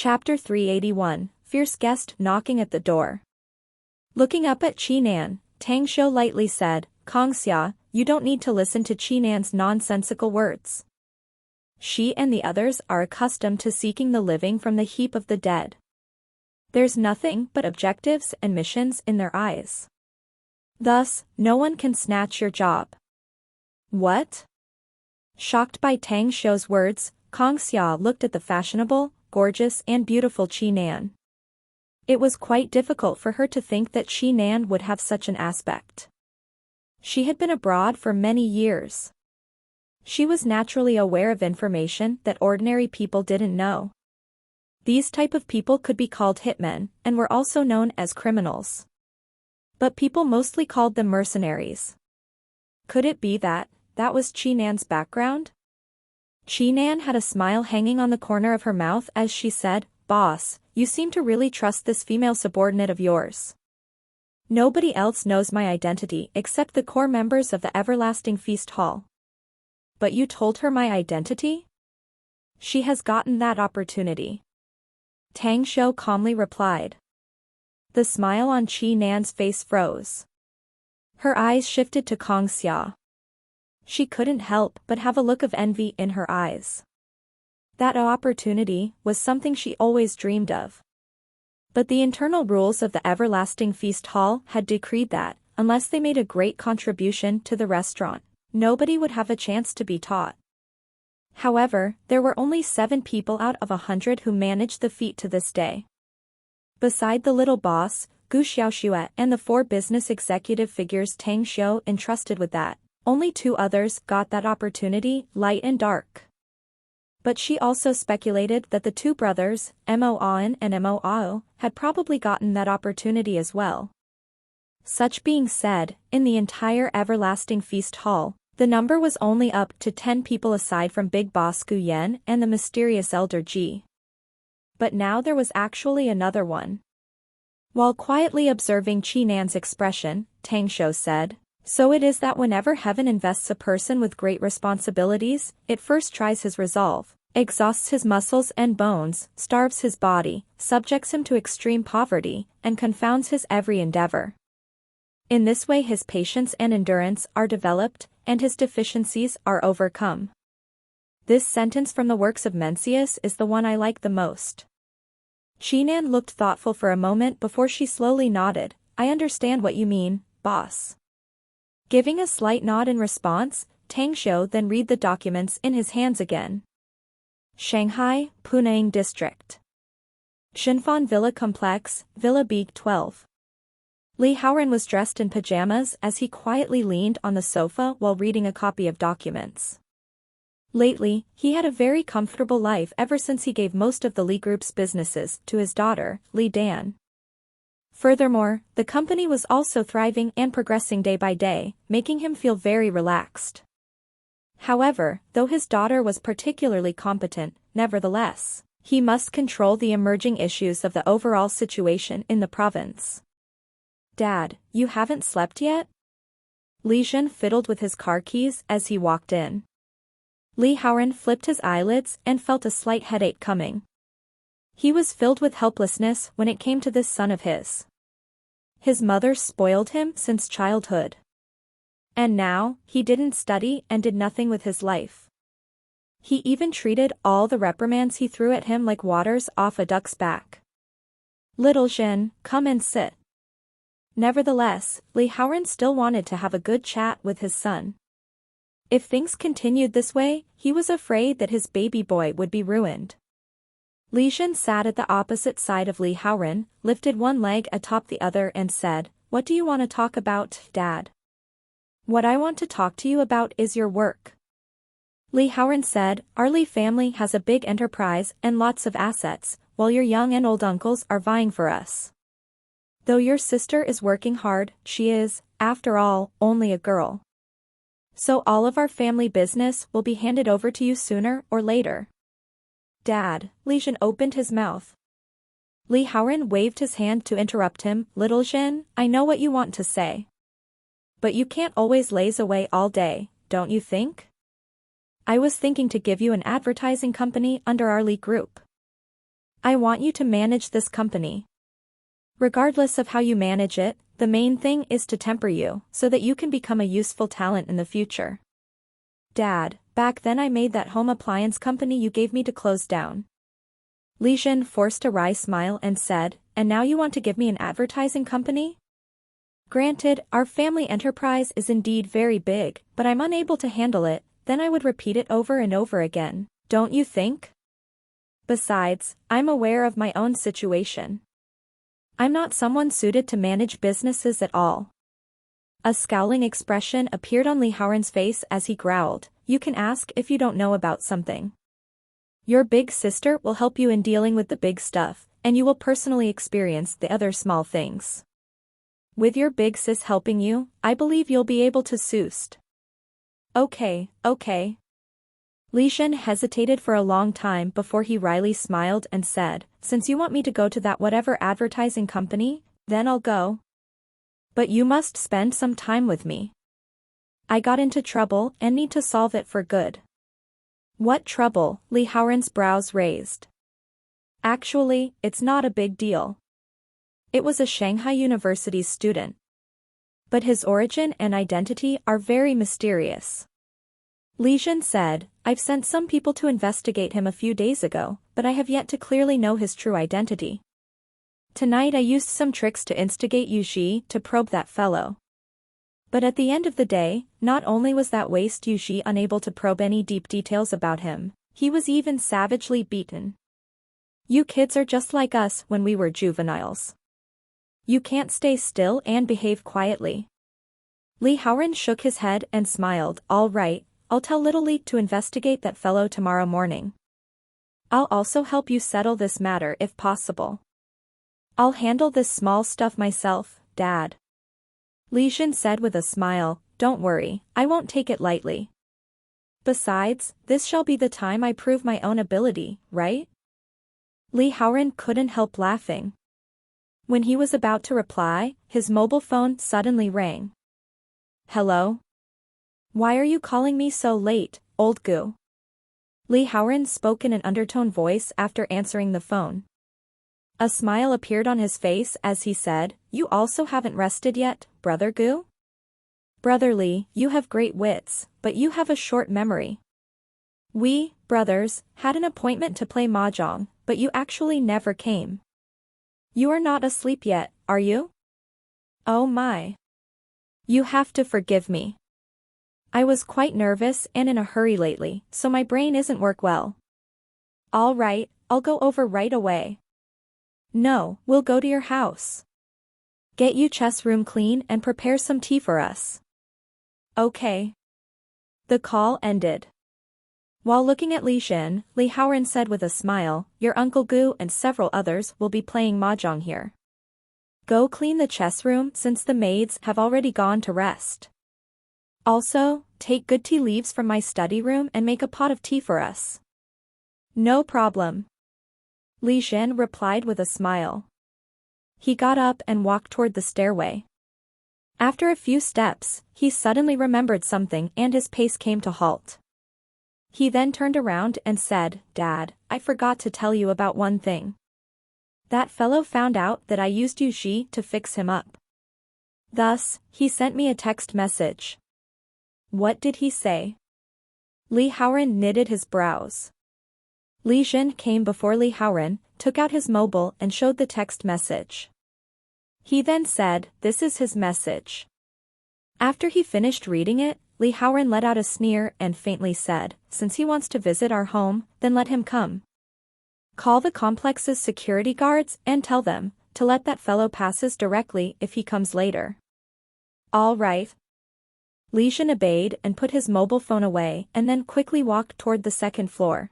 Chapter 381, Fierce Guest Knocking at the Door. Looking up at Qinan, Tang Xiu lightly said, "Kongxia, you don't need to listen to Qinan's nonsensical words. She and the others are accustomed to seeking the living from the heap of the dead. There's nothing but objectives and missions in their eyes. Thus, no one can snatch your job." "What?" Shocked by Tang Xiu's words, Kongxia looked at the fashionable, gorgeous and beautiful Qinan. It was quite difficult for her to think that Qinan would have such an aspect. She had been abroad for many years. She was naturally aware of information that ordinary people didn't know. These type of people could be called hitmen, and were also known as criminals. But people mostly called them mercenaries. Could it be that was Qinan's background? Qinan had a smile hanging on the corner of her mouth as she said, "Boss, you seem to really trust this female subordinate of yours. Nobody else knows my identity except the core members of the Everlasting Feast Hall. But you told her my identity? She has gotten that opportunity." Tang Xiu calmly replied. The smile on Qinan's face froze. Her eyes shifted to Kongxia. She couldn't help but have a look of envy in her eyes. That opportunity was something she always dreamed of. But the internal rules of the Everlasting Feast Hall had decreed that, unless they made a great contribution to the restaurant, nobody would have a chance to be taught. However, there were only 7 people out of 100 who managed the feat to this day. Beside the little boss, Gu Xiaoxue and the 4 business executive figures Tang Xiu entrusted with that, only 2 others got that opportunity, Light and Dark. But she also speculated that the 2 brothers, Mo An and Mo Ao, had probably gotten that opportunity as well. Such being said, in the entire Everlasting Feast Hall, the number was only up to 10 people aside from Big Boss Gu Yan and the mysterious Elder Ji. But now there was actually another one. While quietly observing Qinan's expression, Tang Xiu said, "So it is that whenever heaven invests a person with great responsibilities, it first tries his resolve, exhausts his muscles and bones, starves his body, subjects him to extreme poverty, and confounds his every endeavor. In this way his patience and endurance are developed, and his deficiencies are overcome." This sentence from the works of Mencius is the one I like the most. Qinan looked thoughtful for a moment before she slowly nodded. "I understand what you mean, boss." Giving a slight nod in response, Tang Xiu then read the documents in his hands again. Shanghai, Punang District. Shinfan Villa Complex, Villa Beeg 12. Li Haoran was dressed in pajamas as he quietly leaned on the sofa while reading a copy of documents. Lately, he had a very comfortable life ever since he gave most of the Li Group's businesses to his daughter, Li Dan. Furthermore, the company was also thriving and progressing day by day, making him feel very relaxed. However, though his daughter was particularly competent, nevertheless, he must control the emerging issues of the overall situation in the province. "Dad, you haven't slept yet?" Li Zhen fiddled with his car keys as he walked in. Li Haoran flipped his eyelids and felt a slight headache coming. He was filled with helplessness when it came to this son of his. His mother spoiled him since childhood. And now, he didn't study and did nothing with his life. He even treated all the reprimands he threw at him like waters off a duck's back. "Little Jin, come and sit." Nevertheless, Li Haoran still wanted to have a good chat with his son. If things continued this way, he was afraid that his baby boy would be ruined. Li Zhen sat at the opposite side of Li Haoran, lifted one leg atop the other and said, "What do you want to talk about, Dad?" "What I want to talk to you about is your work." Li Haoran said, "Our Li family has a big enterprise and lots of assets, while your young and old uncles are vying for us. Though your sister is working hard, she is, after all, only a girl. So all of our family business will be handed over to you sooner or later." "Dad," Li Zhen opened his mouth. Li Haoran waved his hand to interrupt him. "Little Zhen, I know what you want to say. But you can't always laze away all day, don't you think? I was thinking to give you an advertising company under our Li Group." I want you to manage this company. Regardless of how you manage it, the main thing is to temper you, so that you can become a useful talent in the future. Dad, back then I made that home appliance company you gave me to close down. Li Jin forced a wry smile and said, and now you want to give me an advertising company? Granted, our family enterprise is indeed very big, but I'm unable to handle it, then I would repeat it over and over again, don't you think? Besides, I'm aware of my own situation. I'm not someone suited to manage businesses at all. A scowling expression appeared on Li Haoran's face as he growled, you can ask if you don't know about something. Your big sister will help you in dealing with the big stuff, and you will personally experience the other small things. With your big sis helping you, I believe you'll be able to soust. Okay. Li Jin hesitated for a long time before he wryly smiled and said, since you want me to go to that whatever advertising company, then I'll go. But you must spend some time with me. I got into trouble and need to solve it for good. What trouble? Li Haoran's brows raised. Actually, it's not a big deal. It was a Shanghai University student. But his origin and identity are very mysterious. Li Jin said, I've sent some people to investigate him a few days ago, but I have yet to clearly know his true identity. Tonight I used some tricks to instigate Yu Xi to probe that fellow. But at the end of the day, not only was that waste Yu Xi unable to probe any deep details about him, he was even savagely beaten. You kids are just like us when we were juveniles. You can't stay still and behave quietly. Li Haoran shook his head and smiled, all right, I'll tell Little League to investigate that fellow tomorrow morning. I'll also help you settle this matter if possible. I'll handle this small stuff myself, Dad. Li Jin said with a smile, don't worry, I won't take it lightly. Besides, this shall be the time I prove my own ability, right? Li Haoran couldn't help laughing. When he was about to reply, his mobile phone suddenly rang. Hello? Why are you calling me so late, old goo? Li Haoran spoke in an undertone voice after answering the phone. A smile appeared on his face as he said, you also haven't rested yet, brother Goo? Brother Li, you have great wits, but you have a short memory. We, brothers, had an appointment to play mahjong, but you actually never came. You are not asleep yet, are you? Oh my. You have to forgive me. I was quite nervous and in a hurry lately, so my brain isn't work well. All right, I'll go over right away. No, we'll go to your house. Get you chess room clean and prepare some tea for us. Okay. The call ended. While looking at Li Jin, Li Haoran said with a smile, your Uncle Gu and several others will be playing mahjong here. Go clean the chess room since the maids have already gone to rest. Also, take good tea leaves from my study room and make a pot of tea for us. No problem. Li Jin replied with a smile. He got up and walked toward the stairway. After a few steps, he suddenly remembered something and his pace came to halt. He then turned around and said, Dad, I forgot to tell you about one thing. That fellow found out that I used Yu Xi to fix him up. Thus, he sent me a text message. What did he say? Li Haoran knitted his brows. Li Jin came before Li Haoran, took out his mobile and showed the text message. He then said, this is his message. After he finished reading it, Li Haoran let out a sneer and faintly said, since he wants to visit our home, then let him come. Call the complex's security guards and tell them to let that fellow passes directly if he comes later. All right. Li Jin obeyed and put his mobile phone away and then quickly walked toward the second floor.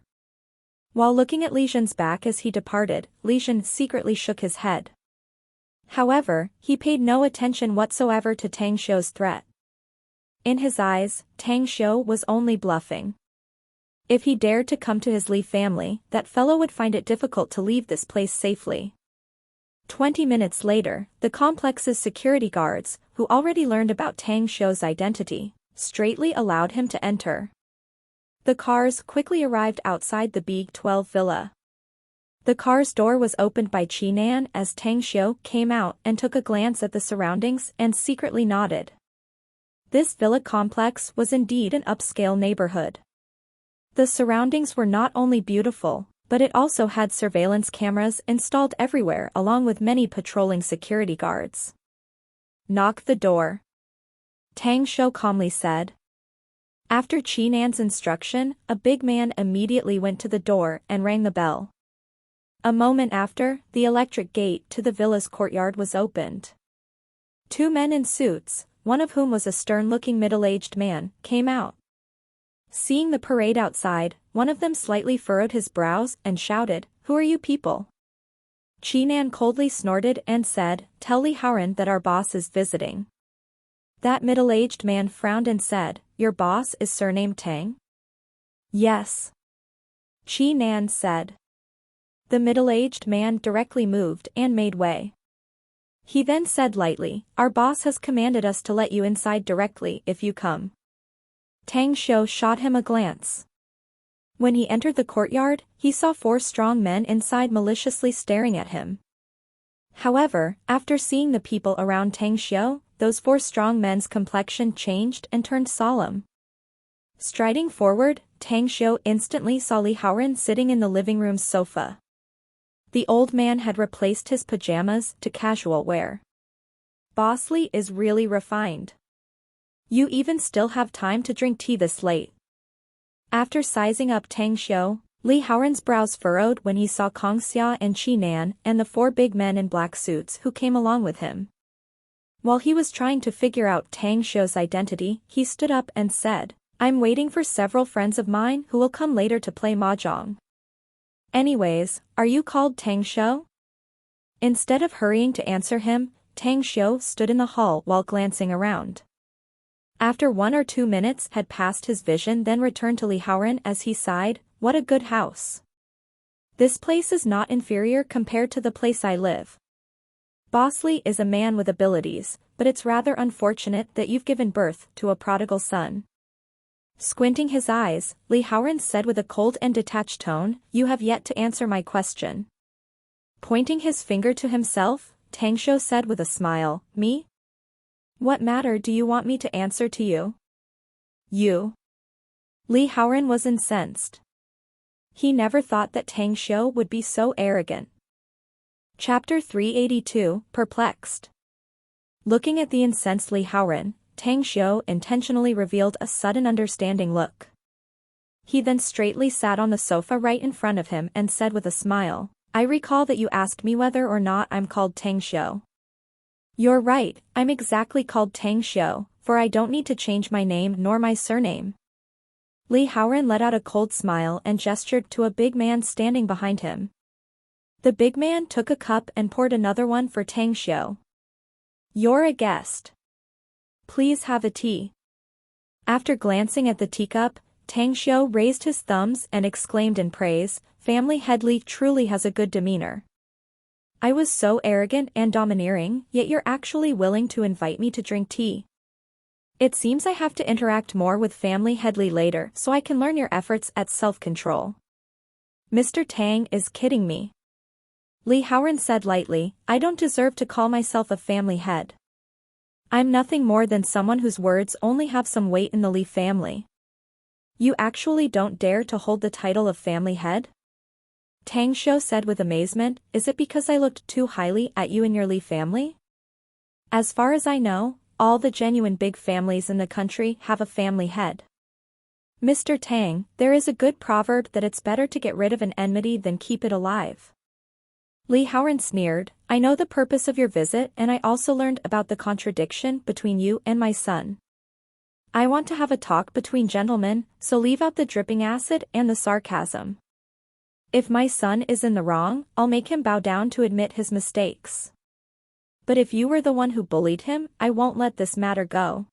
While looking at Li Jin's back as he departed, Li Jin secretly shook his head. However, he paid no attention whatsoever to Tang Xiu's threat. In his eyes, Tang Xiu was only bluffing. If he dared to come to his Li family, that fellow would find it difficult to leave this place safely. 20 minutes later, the complex's security guards, who already learned about Tang Xiu's identity, straightly allowed him to enter. The cars quickly arrived outside the Big 12 villa. The car's door was opened by Qinan as Tang Xiu came out and took a glance at the surroundings and secretly nodded. This villa complex was indeed an upscale neighborhood. The surroundings were not only beautiful, but it also had surveillance cameras installed everywhere along with many patrolling security guards. "Knock the door," Tang Xiu calmly said. After Qinan's instruction, a big man immediately went to the door and rang the bell. A moment after, the electric gate to the villa's courtyard was opened. Two men in suits, one of whom was a stern-looking middle-aged man, came out. Seeing the parade outside, one of them slightly furrowed his brows and shouted, "Who are you people?" Qinan coldly snorted and said, "Tell Li Haoran that our boss is visiting." That middle-aged man frowned and said, "Your boss is surnamed Tang?" "Yes," Qinan said. The middle-aged man directly moved and made way. He then said lightly, "Our boss has commanded us to let you inside directly if you come." Tang Xiu shot him a glance. When he entered the courtyard, he saw 4 strong men inside maliciously staring at him. However, after seeing the people around Tang Xiu, those 4 strong men's complexion changed and turned solemn. Striding forward, Tang Xiu instantly saw Li Haoran sitting in the living room's sofa. The old man had replaced his pajamas to casual wear. "Boss Li is really refined. You even still have time to drink tea this late." After sizing up Tang Xiu, Li Haoran's brows furrowed when he saw Kongxia and Qinan and the 4 big men in black suits who came along with him. While he was trying to figure out Tang Xiu's identity, he stood up and said, "I'm waiting for several friends of mine who will come later to play mahjong. Anyways, are you called Tang Xiu?" Instead of hurrying to answer him, Tang Xiu stood in the hall while glancing around. After 1 or 2 minutes had passed, his vision then returned to Li Haoran as he sighed, "What a good house. This place is not inferior compared to the place I live. Boss Li is a man with abilities, but it's rather unfortunate that you've given birth to a prodigal son." Squinting his eyes, Li Haoran said with a cold and detached tone, "You have yet to answer my question." Pointing his finger to himself, Tang Xiu said with a smile, "Me? What matter do you want me to answer to you?" "You." Li Haoran was incensed. He never thought that Tang Xiu would be so arrogant. Chapter 382, Perplexed. Looking at the incensed Li Haoran, Tang Xiu intentionally revealed a sudden understanding look. He then straightly sat on the sofa right in front of him and said with a smile, "I recall that you asked me whether or not I'm called Tang Xiu. You're right, I'm exactly called Tang Xiu, for I don't need to change my name nor my surname." Li Haoran let out a cold smile and gestured to a big man standing behind him. The big man took a cup and poured another one for Tang Xiu. "You're a guest. Please have a tea." After glancing at the teacup, Tang Xiu raised his thumbs and exclaimed in praise, "Family head Li truly has a good demeanor. I was so arrogant and domineering, yet you're actually willing to invite me to drink tea. It seems I have to interact more with family head Li later so I can learn your efforts at self-control. Mr. Tang is kidding me." Li Haoran said lightly, "I don't deserve to call myself a family head. I'm nothing more than someone whose words only have some weight in the Li family." "You actually don't dare to hold the title of family head?" Tang Xiu said with amazement, "Is it because I looked too highly at you and your Li family? As far as I know, all the genuine big families in the country have a family head. Mr. Tang, there is a good proverb that it's better to get rid of an enmity than keep it alive." Li Haoran sneered, "I know the purpose of your visit and I also learned about the contradiction between you and my son. I want to have a talk between gentlemen, so leave out the dripping acid and the sarcasm. If my son is in the wrong, I'll make him bow down to admit his mistakes. But if you were the one who bullied him, I won't let this matter go."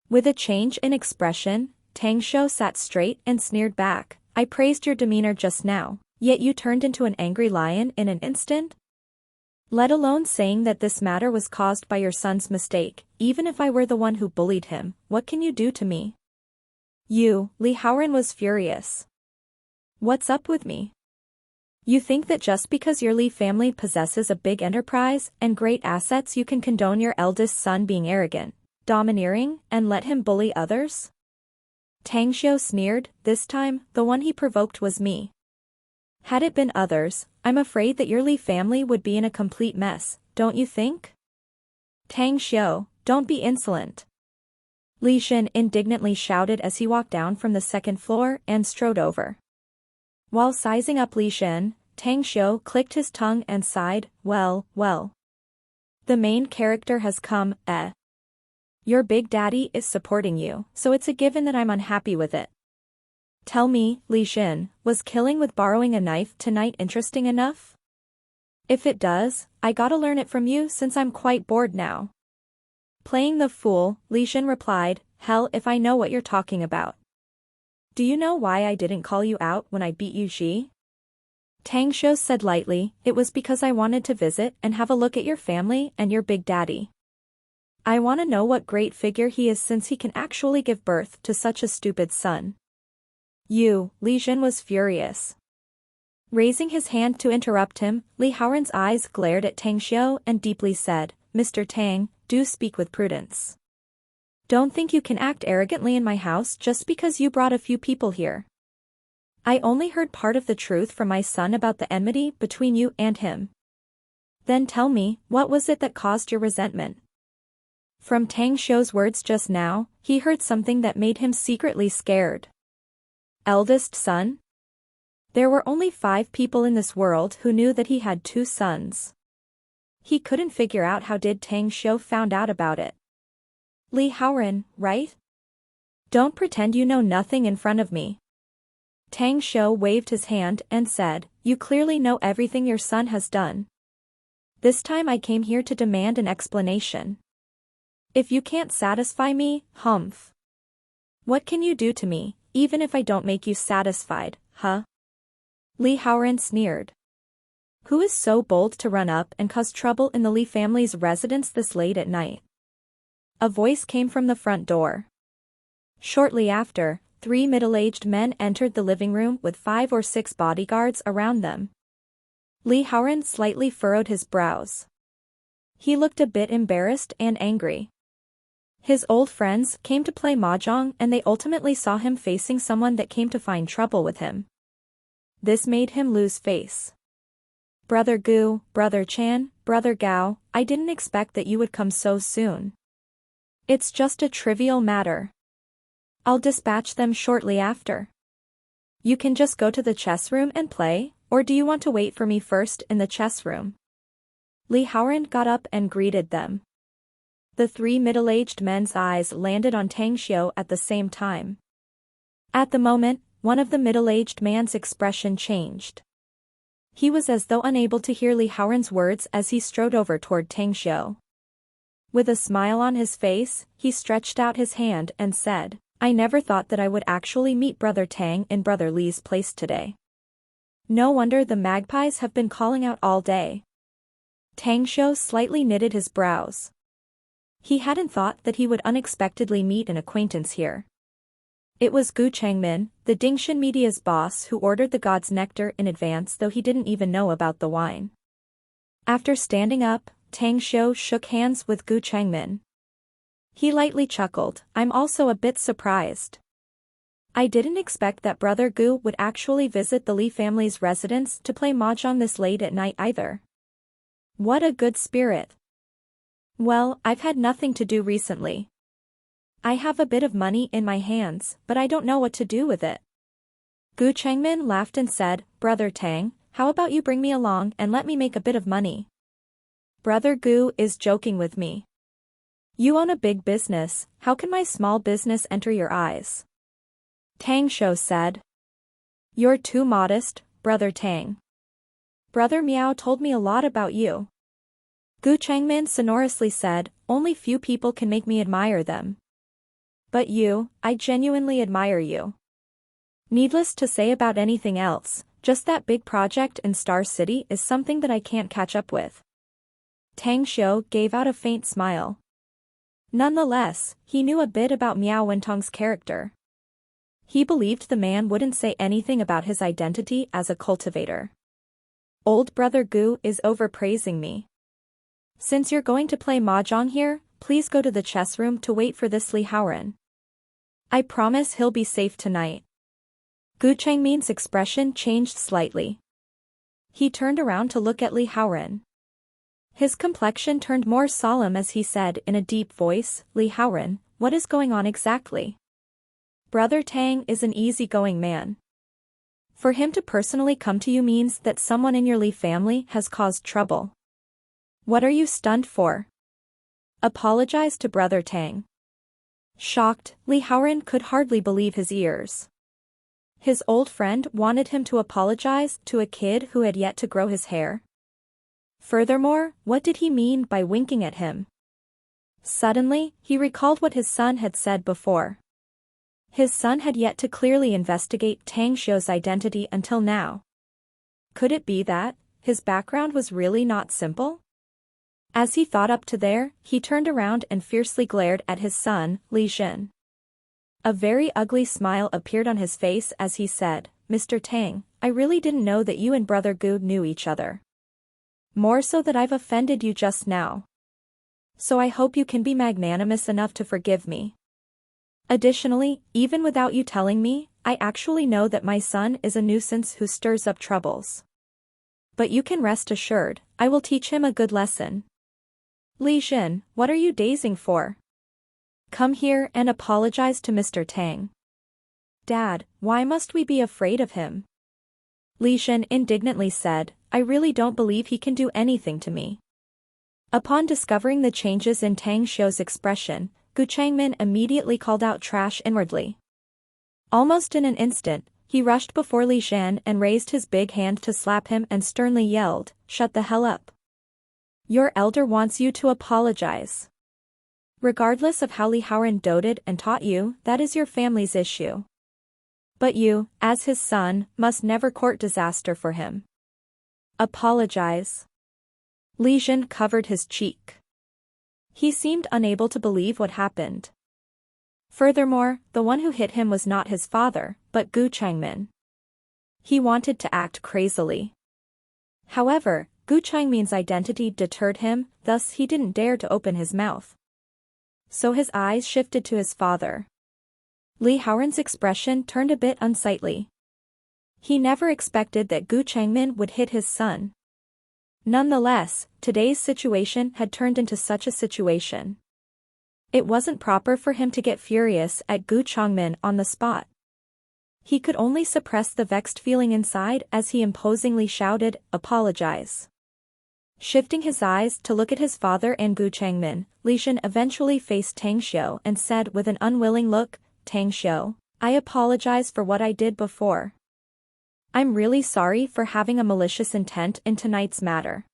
With a change in expression, Tang Xiu sat straight and sneered back, "I praised your demeanor just now, yet you turned into an angry lion in an instant? Let alone saying that this matter was caused by your son's mistake, even if I were the one who bullied him, what can you do to me?" Li Haoran was furious. "What's up with me? You think that just because your Li family possesses a big enterprise and great assets you can condone your eldest son being arrogant, domineering, and let him bully others? Tang Xiu sneered. This time, the one he provoked was me. Had it been others, I'm afraid that your Li family would be in a complete mess, don't you think? Tang Xiu, don't be insolent. Li Xin indignantly shouted as he walked down from the second floor and strode over. While sizing up Li Xin, Tang Xiu clicked his tongue and sighed, well. The main character has come, eh? Your big daddy is supporting you, so it's a given that I'm unhappy with it. Tell me, Li Xin, was killing with borrowing a knife tonight interesting enough? If it does, I gotta learn it from you since I'm quite bored now. Playing the fool, Li Xin replied, hell if I know what you're talking about. Do you know why I didn't call you out when I beat you, Xi? Tang Xiu said lightly, it was because I wanted to visit and have a look at your family and your big daddy. I want to know what great figure he is since he can actually give birth to such a stupid son. You, Li Xin was furious. Raising his hand to interrupt him, Li Haoran's eyes glared at Tang Xiu and deeply said, Mr. Tang, do speak with prudence. Don't think you can act arrogantly in my house just because you brought a few people here. I only heard part of the truth from my son about the enmity between you and him. Then tell me, what was it that caused your resentment? From Tang Xiu's words just now, he heard something that made him secretly scared. Eldest son? There were only 5 people in this world who knew that he had 2 sons. He couldn't figure out how did Tang Xiu found out about it. Li Haoran, right? Don't pretend you know nothing in front of me. Tang Xiu waved his hand and said, you clearly know everything your son has done. This time I came here to demand an explanation. If you can't satisfy me, humph. What can you do to me, even if I don't make you satisfied, huh? Li Haoran sneered. Who is so bold to run up and cause trouble in the Li family's residence this late at night? A voice came from the front door. Shortly after, 3 middle-aged men entered the living room with 5 or 6 bodyguards around them. Li Haoran slightly furrowed his brows. He looked a bit embarrassed and angry. His old friends came to play mahjong and they ultimately saw him facing someone that came to find trouble with him. This made him lose face. Brother Gu, Brother Chan, Brother Gao, I didn't expect that you would come so soon. It's just a trivial matter. I'll dispatch them shortly after. You can just go to the chess room and play, or do you want to wait for me first in the chess room? Li Haoran got up and greeted them. The 3 middle-aged men's eyes landed on Tang Xiu at the same time. At the moment, one of the middle-aged man's expression changed. He was as though unable to hear Li Haoran's words as he strode over toward Tang Xiu. With a smile on his face, he stretched out his hand and said, I never thought that I would actually meet Brother Tang in Brother Li's place today. No wonder the magpies have been calling out all day. Tang Xiu slightly knitted his brows. He hadn't thought that he would unexpectedly meet an acquaintance here. It was Gu Changmin, the Dingshan Media's boss who ordered the god's nectar in advance though he didn't even know about the wine. After standing up, Tang Xiu shook hands with Gu Changmin. He lightly chuckled, I'm also a bit surprised. I didn't expect that Brother Gu would actually visit the Li family's residence to play mahjong this late at night either. What a good spirit. Well, I've had nothing to do recently. I have a bit of money in my hands, but I don't know what to do with it. Gu Changmin laughed and said, Brother Tang, how about you bring me along and let me make a bit of money? Brother Gu is joking with me. You own a big business, how can my small business enter your eyes? Tang Xiu said. You're too modest, Brother Tang. Brother Miao told me a lot about you. Gu Changmin sonorously said, only few people can make me admire them. But you, I genuinely admire you. Needless to say about anything else, just that big project in Star City is something that I can't catch up with. Tang Xiu gave out a faint smile. Nonetheless, he knew a bit about Miao Wentong's character. He believed the man wouldn't say anything about his identity as a cultivator. Old brother Gu is overpraising me. Since you're going to play mahjong here, please go to the chess room to wait for this Li Haoran. I promise he'll be safe tonight. Gu Changmin's expression changed slightly. He turned around to look at Li Haoran. His complexion turned more solemn as he said in a deep voice, Li Haoran, what is going on exactly? Brother Tang is an easygoing man. For him to personally come to you means that someone in your Li family has caused trouble. What are you stunned for? Apologize to Brother Tang. Shocked, Li Haoran could hardly believe his ears. His old friend wanted him to apologize to a kid who had yet to grow his hair. Furthermore, what did he mean by winking at him? Suddenly, he recalled what his son had said before. His son had yet to clearly investigate Tang Xiu's identity until now. Could it be that his background was really not simple? As he thought up to there, he turned around and fiercely glared at his son, Li Xin. A very ugly smile appeared on his face as he said, Mr. Tang, I really didn't know that you and Brother Gu knew each other. More so that I've offended you just now. So I hope you can be magnanimous enough to forgive me. Additionally, even without you telling me, I actually know that my son is a nuisance who stirs up troubles. But you can rest assured, I will teach him a good lesson. Li Xin, what are you dazing for? Come here and apologize to Mr. Tang. Dad, why must we be afraid of him? Li Xin indignantly said, I really don't believe he can do anything to me. Upon discovering the changes in Tang Xiu's expression, Gu Changmin immediately called out trash inwardly. Almost in an instant, he rushed before Li Xin and raised his big hand to slap him and sternly yelled, shut the hell up. Your elder wants you to apologize. Regardless of how Li Haoran doted and taught you, that is your family's issue. But you, as his son, must never court disaster for him. Apologize. Li Xin covered his cheek. He seemed unable to believe what happened. Furthermore, the one who hit him was not his father, but Gu Changmin. He wanted to act crazily. However, Gu Changmin's identity deterred him, thus he didn't dare to open his mouth. So his eyes shifted to his father. Li Haoran's expression turned a bit unsightly. He never expected that Gu Changmin would hit his son. Nonetheless, today's situation had turned into such a situation. It wasn't proper for him to get furious at Gu Changmin on the spot. He could only suppress the vexed feeling inside as he imposingly shouted, apologize. Shifting his eyes to look at his father and Gu Changmin, Li Xin eventually faced Tang Xiu and said with an unwilling look, Tang Xiu, I apologize for what I did before. I'm really sorry for having a malicious intent in tonight's matter.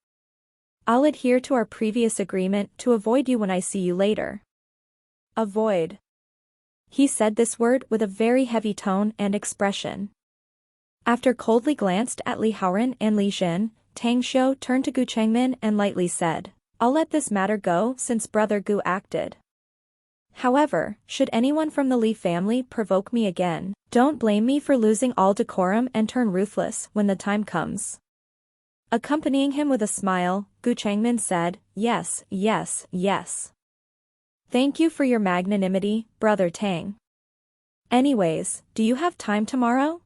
I'll adhere to our previous agreement to avoid you when I see you later. Avoid. He said this word with a very heavy tone and expression. After coldly glanced at Li Haoran and Li Xin, Tang Xiu turned to Gu Changmin and lightly said, I'll let this matter go since Brother Gu acted. However, should anyone from the Li family provoke me again, don't blame me for losing all decorum and turn ruthless when the time comes. Accompanying him with a smile, Gu Changmin said, Yes, yes, yes. Thank you for your magnanimity, Brother Tang. Anyways, do you have time tomorrow?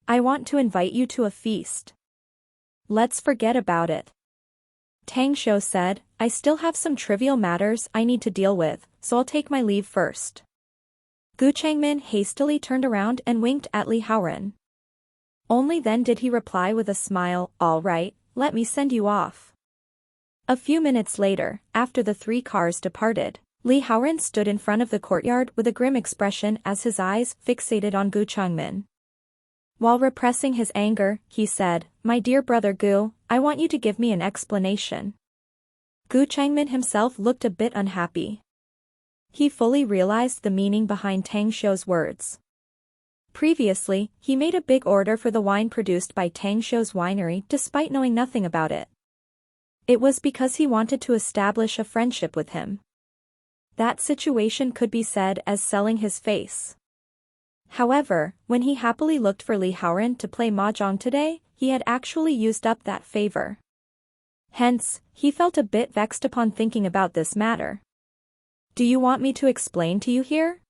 I want to invite you to a feast. Let's forget about it. Tang Xiu said, I still have some trivial matters I need to deal with, so I'll take my leave first. Gu Changmin hastily turned around and winked at Li Haoran. Only then did he reply with a smile, all right, let me send you off. A few minutes later, after the 3 cars departed, Li Haoran stood in front of the courtyard with a grim expression as his eyes fixated on Gu Changmin. While repressing his anger, he said, My dear brother Gu, I want you to give me an explanation. Gu Changmin himself looked a bit unhappy. He fully realized the meaning behind Tang Xiu's words. Previously, he made a big order for the wine produced by Tang Xiu's winery despite knowing nothing about it. It was because he wanted to establish a friendship with him. That situation could be said as selling his face. However, when he happily looked for Li Haoran to play mahjong today, he had actually used up that favor. Hence, he felt a bit vexed upon thinking about this matter. Do you want me to explain to you here?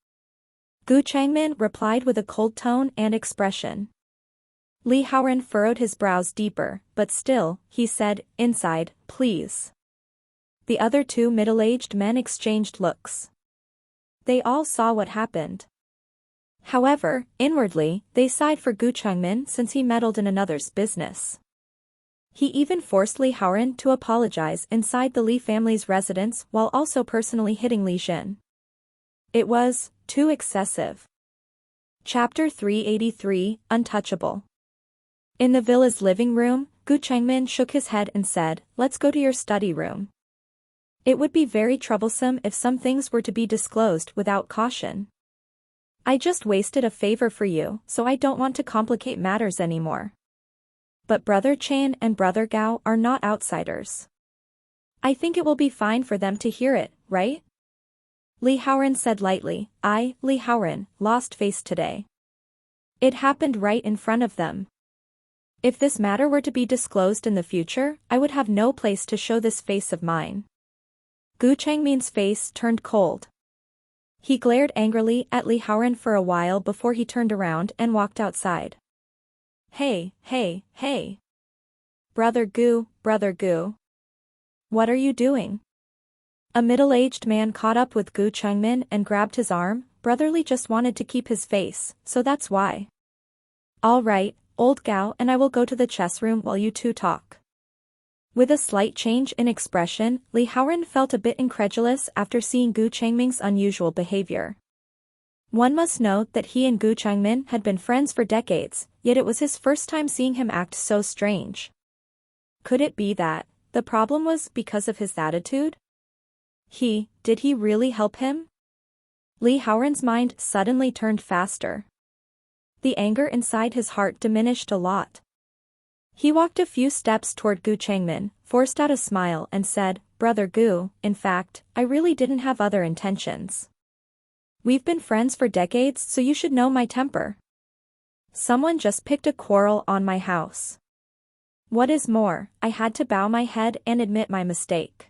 Gu Changmin replied with a cold tone and expression. Li Haoran furrowed his brows deeper, but still, he said, inside, please. The other two middle-aged men exchanged looks. They all saw what happened. However, inwardly, they sighed for Gu Changmin since he meddled in another's business. He even forced Li Haoran to apologize inside the Li family's residence while also personally hitting Li Jin. It was too excessive. Chapter 383, Untouchable. In the villa's living room, Gu Changmin shook his head and said, let's go to your study room. It would be very troublesome if some things were to be disclosed without caution. I just wasted a favor for you, so I don't want to complicate matters anymore. But Brother Chan and Brother Gao are not outsiders. I think it will be fine for them to hear it, right? Li Haoran said lightly. Li Haoran, lost face today. It happened right in front of them. If this matter were to be disclosed in the future, I would have no place to show this face of mine. Gu Changmin's face turned cold. He glared angrily at Li Haoran for a while before he turned around and walked outside. Hey. Brother Gu. What are you doing? A middle-aged man caught up with Gu Changmin and grabbed his arm. Brotherly just wanted to keep his face, so that's why. All right, old Gao and I will go to the chess room while you two talk. With a slight change in expression, Li Haoran felt a bit incredulous after seeing Gu Changmin's unusual behavior. One must note that he and Gu Changmin had been friends for decades, yet it was his first time seeing him act so strange. Could it be that the problem was because of his attitude? Did he really help him? Li Haoran's mind suddenly turned faster. The anger inside his heart diminished a lot. He walked a few steps toward Gu Changmin, forced out a smile and said, Brother Gu, in fact, I really didn't have other intentions. We've been friends for decades, so you should know my temper. Someone just picked a quarrel on my house. What is more, I had to bow my head and admit my mistake.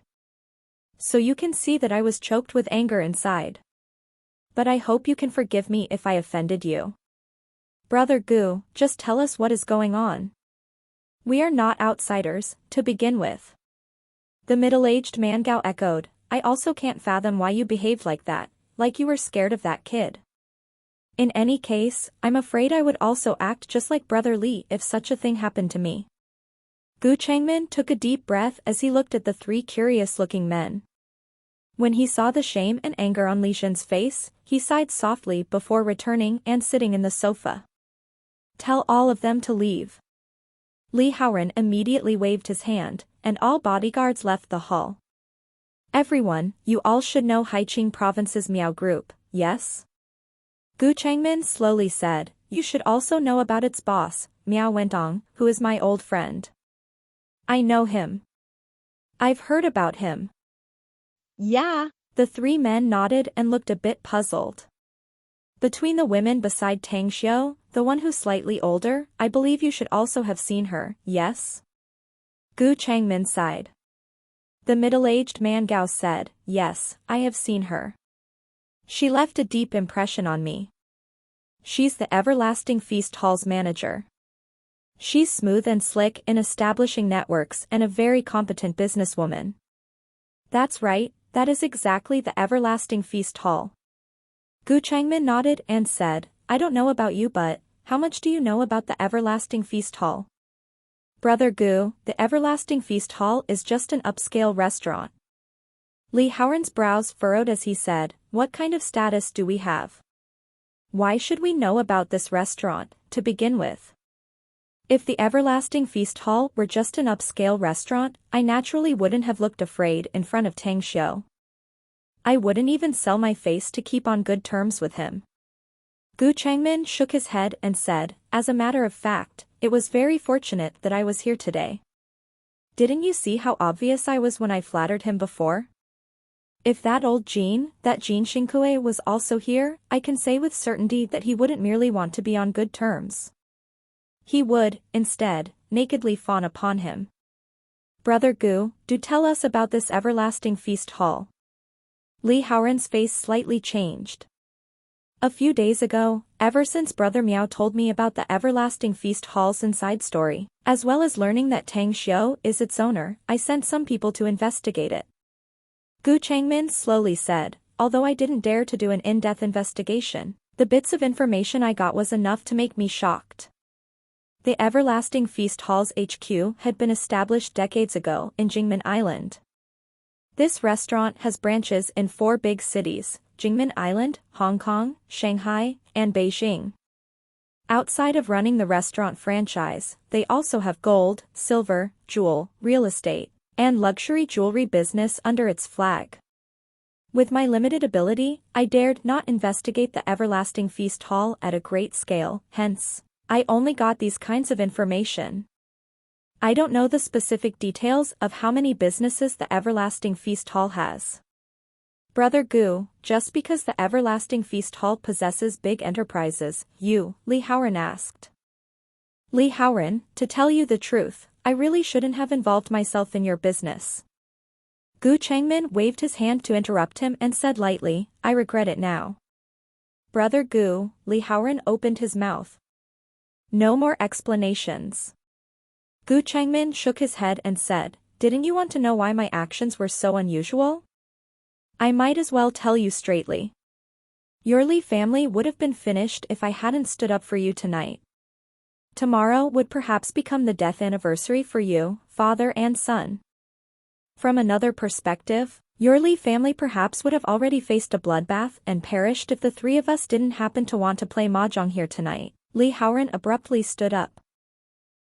So you can see that I was choked with anger inside. But I hope you can forgive me if I offended you. Brother Gu, just tell us what is going on. We are not outsiders, to begin with. The middle-aged man Gao echoed, I also can't fathom why you behaved like that, like you were scared of that kid. In any case, I'm afraid I would also act just like Brother Li if such a thing happened to me. Gu Changmin took a deep breath as he looked at the three curious-looking men. When he saw the shame and anger on Li Jin's face, he sighed softly before returning and sitting in the sofa. Tell all of them to leave. Li Haoran immediately waved his hand, and all bodyguards left the hall. Everyone, you all should know Haiqing Province's Miao Group, yes? Gu Changmin slowly said, you should also know about its boss, Miao Wentong, who is my old friend. I know him. I've heard about him. Yeah. The three men nodded and looked a bit puzzled. Between the women beside Tang Xiu, the one who's slightly older, I believe you should also have seen her, yes? Gu Changmin sighed. The middle-aged man Gao said, yes, I have seen her. She left a deep impression on me. She's the Everlasting Feast Hall's manager. She's smooth and slick in establishing networks and a very competent businesswoman. That's right, that is exactly the Everlasting Feast Hall. Gu Changmin nodded and said, I don't know about you but, how much do you know about the Everlasting Feast Hall? Brother Gu, the Everlasting Feast Hall is just an upscale restaurant. Li Haoran's brows furrowed as he said, what kind of status do we have? Why should we know about this restaurant, to begin with? If the Everlasting Feast Hall were just an upscale restaurant, I naturally wouldn't have looked afraid in front of Tang Xiu. I wouldn't even sell my face to keep on good terms with him. Gu Changmin shook his head and said, as a matter of fact, it was very fortunate that I was here today. Didn't you see how obvious I was when I flattered him before? If that old Jing, that Jin Shinkue was also here, I can say with certainty that he wouldn't merely want to be on good terms. He would, instead, nakedly fawn upon him. Brother Gu, do tell us about this everlasting feast hall. Li Haoran's face slightly changed. A few days ago, ever since Brother Miao told me about the everlasting feast hall's inside story, as well as learning that Tang Xiu is its owner, I sent some people to investigate it. Gu Changmin slowly said, although I didn't dare to do an in-depth investigation, the bits of information I got was enough to make me shocked. The Everlasting Feast Hall's HQ had been established decades ago in Jingmen Island. This restaurant has branches in 4 big cities, Jingmen Island, Hong Kong, Shanghai, and Beijing. Outside of running the restaurant franchise, they also have gold, silver, jewel, real estate, and luxury jewelry business under its flag. With my limited ability, I dared not investigate the Everlasting Feast Hall at a great scale, hence, I only got these kinds of information. I don't know the specific details of how many businesses the Everlasting Feast Hall has. Brother Gu, just because the Everlasting Feast Hall possesses big enterprises, you, Li Haoran asked. Li Haoran, to tell you the truth, I really shouldn't have involved myself in your business. Gu Changmin waved his hand to interrupt him and said lightly, I regret it now. Brother Gu, Li Haoran opened his mouth. No more explanations. Gu Changmin shook his head and said, didn't you want to know why my actions were so unusual? I might as well tell you straightly. Your Li family would have been finished if I hadn't stood up for you tonight. Tomorrow would perhaps become the death anniversary for you, father and son. From another perspective, your Li family perhaps would have already faced a bloodbath and perished if the 3 of us didn't happen to want to play mahjong here tonight. Li Haoran abruptly stood up.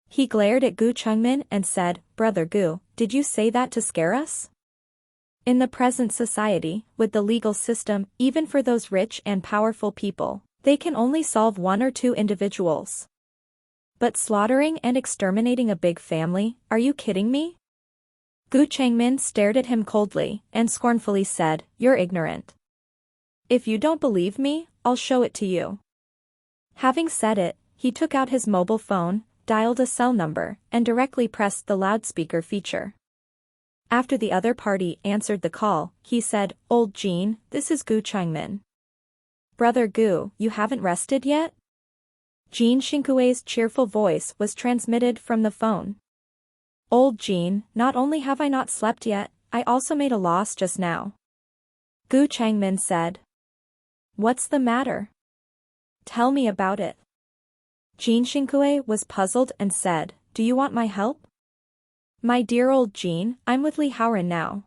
He glared at Gu Changmin and said, Brother Gu, did you say that to scare us? In the present society, with the legal system, even for those rich and powerful people, they can only solve 1 or 2 individuals. But slaughtering and exterminating a big family, are you kidding me? Gu Changmin stared at him coldly and scornfully said, you're ignorant. If you don't believe me, I'll show it to you. Having said it, he took out his mobile phone, dialed a cell number, and directly pressed the loudspeaker feature. After the other party answered the call, he said, Old Jean, this is Gu Changmin. Brother Gu, you haven't rested yet? Jin Shinkue's cheerful voice was transmitted from the phone. Old Jin, not only have I not slept yet, I also made a loss just now. Gu Changmin said. What's the matter? Tell me about it. Jin Shinkue was puzzled and said, do you want my help? My dear old Jin, I'm with Li Haoran now.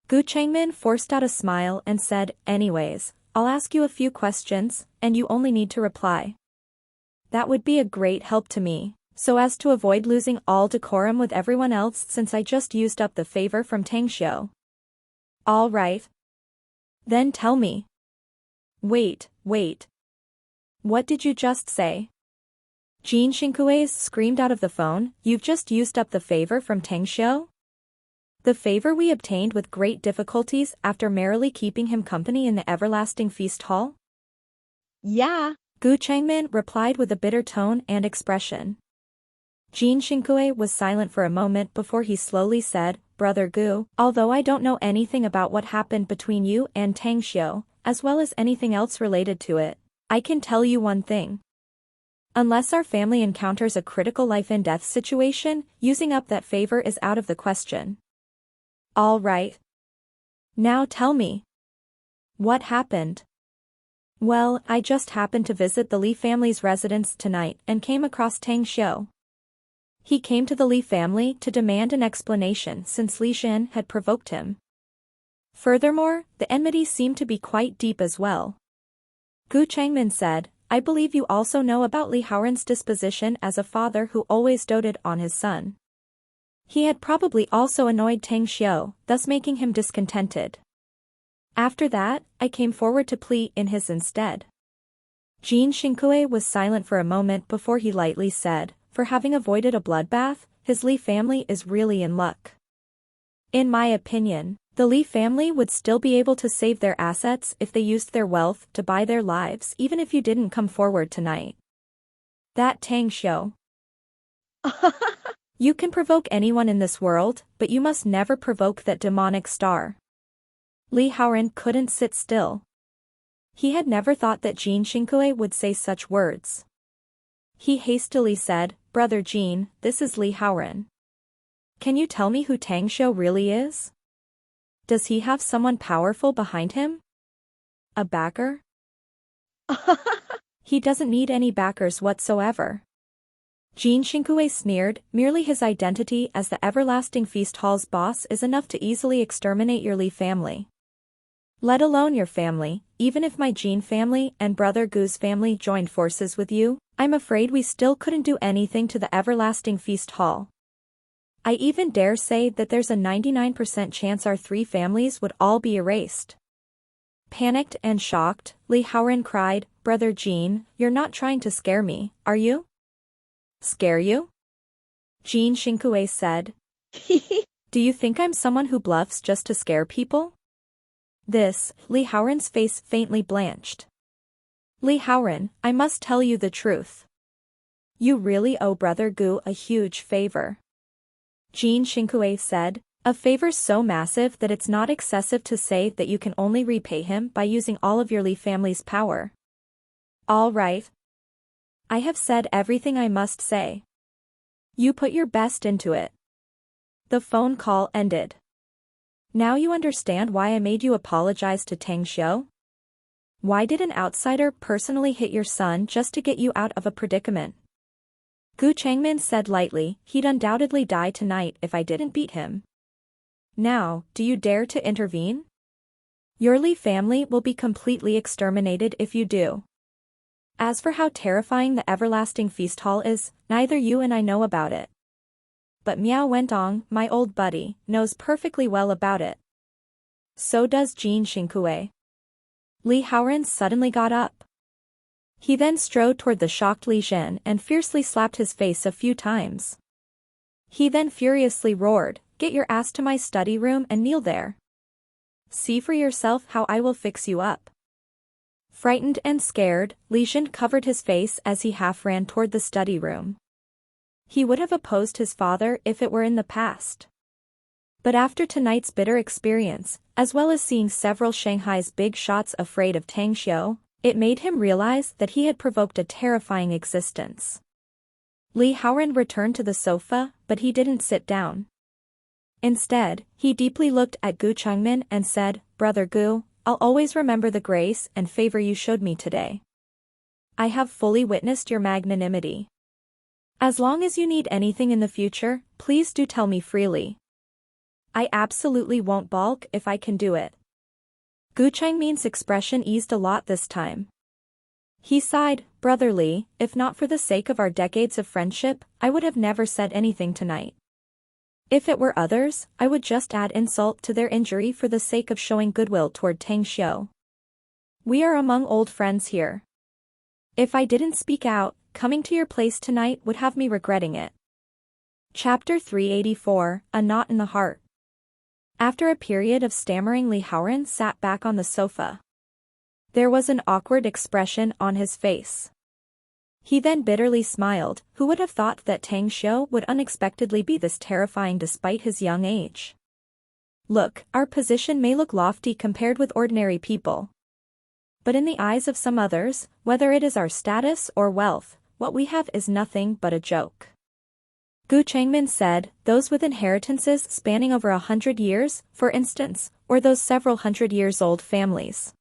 Gu Changmin forced out a smile and said, anyways, I'll ask you a few questions, and you only need to reply. That would be a great help to me, so as to avoid losing all decorum with everyone else since I just used up the favor from Tang Xiu. All right. Then tell me. Wait. What did you just say? Jin Shinkue screamed out of the phone, you've just used up the favor from Tang Xiu? The favor we obtained with great difficulties after merrily keeping him company in the Everlasting Feast Hall? Yeah. Gu Changmin replied with a bitter tone and expression. Jin Shinkue was silent for a moment before he slowly said, Brother Gu, although I don't know anything about what happened between you and Tang Xiu, as well as anything else related to it, I can tell you one thing. Unless our family encounters a critical life-and-death situation, using up that favor is out of the question. All right. Now tell me. What happened? Well, I just happened to visit the Li family's residence tonight and came across Tang Xiu. He came to the Li family to demand an explanation since Li Xin had provoked him. Furthermore, the enmity seemed to be quite deep as well. Gu Changmin said, I believe you also know about Li Haoran's disposition as a father who always doted on his son. He had probably also annoyed Tang Xiu, thus making him discontented. After that, I came forward to plead in his instead. Jin Shinkue was silent for a moment before he lightly said, for having avoided a bloodbath, his Li family is really in luck. In my opinion, The Li family would still be able to save their assets if they used their wealth to buy their lives even if you didn't come forward tonight. That Tang Xiu. You can provoke anyone in this world, but you must never provoke that demonic star. Li Haoran couldn't sit still. He had never thought that Jin Xinkue would say such words. He hastily said, Brother Jin, this is Li Haoran. Can you tell me who Tang Xiu really is? Does he have someone powerful behind him? A backer? He doesn't need any backers whatsoever. Jin Xinkue sneered, merely his identity as the Everlasting Feast Hall's boss is enough to easily exterminate your Li family. Let alone your family, even if my Jin family and Brother Gu's family joined forces with you, I'm afraid we still couldn't do anything to the Everlasting Feast Hall. I even dare say that there's a 99% chance our three families would all be erased. Panicked and shocked, Li Haoran cried, Brother Jin, you're not trying to scare me, are you? Scare you? Jin Xinkue said. Do you think I'm someone who bluffs just to scare people? This, Li Haoran's face faintly blanched. Li Haoran, I must tell you the truth. You really owe Brother Gu a huge favor. Jin Xinkue said, a favor so massive that it's not excessive to say that you can only repay him by using all of your Li family's power. All right. I have said everything I must say. You put your best into it. The phone call ended. Now you understand why I made you apologize to Tang Xiu? Why did an outsider personally hit your son just to get you out of a predicament? Gu Changmin said lightly, he'd undoubtedly die tonight if I didn't beat him. Now, do you dare to intervene? Your Li family will be completely exterminated if you do. As for how terrifying the Everlasting Feast Hall is, neither you and I know about it. But Miao Wendong, my old buddy, knows perfectly well about it. So does Jin Xinkue. Li Haoran suddenly got up. He then strode toward the shocked Li Zhen and fiercely slapped his face a few times. He then furiously roared, get your ass to my study room and kneel there. See for yourself how I will fix you up. Frightened and scared, Li Zhen covered his face as he half ran toward the study room. He would have opposed his father if it were in the past. But after tonight's bitter experience, as well as seeing several Shanghai's big shots afraid of Tang Xiu, it made him realize that he had provoked a terrifying existence. Li Haoran returned to the sofa, but he didn't sit down. Instead, he deeply looked at Gu Changmin and said, Brother Gu, I'll always remember the grace and favor you showed me today. I have fully witnessed your magnanimity. As long as you need anything in the future, please do tell me freely. I absolutely won't balk if I can do it. Gu Changmin's expression eased a lot this time. He sighed, Brother Li, if not for the sake of our decades of friendship, I would have never said anything tonight. If it were others, I would just add insult to their injury for the sake of showing goodwill toward Tang Xiu. We are among old friends here. If I didn't speak out, coming to your place tonight would have me regretting it. Chapter 384, A Knot in the Heart. After a period of stammering, Li Haoran sat back on the sofa. There was an awkward expression on his face. He then bitterly smiled. Who would have thought that Tang Xiu would unexpectedly be this terrifying despite his young age? Look, our position may look lofty compared with ordinary people. But in the eyes of some others, whether it is our status or wealth, what we have is nothing but a joke. Gu Changmin said, those with inheritances spanning over 100 years, for instance, or those several hundred-years-old families.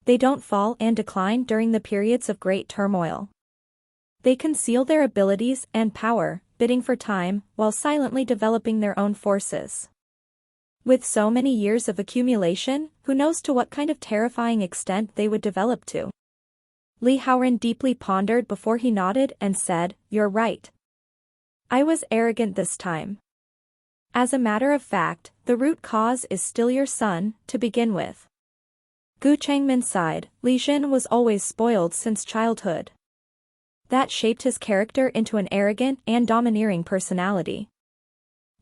They don't fall and decline during the periods of great turmoil. They conceal their abilities and power, bidding for time, while silently developing their own forces. With so many years of accumulation, who knows to what kind of terrifying extent they would develop to? Li Haoran deeply pondered before he nodded and said, You're right. I was arrogant this time. As a matter of fact, the root cause is still your son, to begin with. Gu Changmin sighed. Li Zhen was always spoiled since childhood. That shaped his character into an arrogant and domineering personality.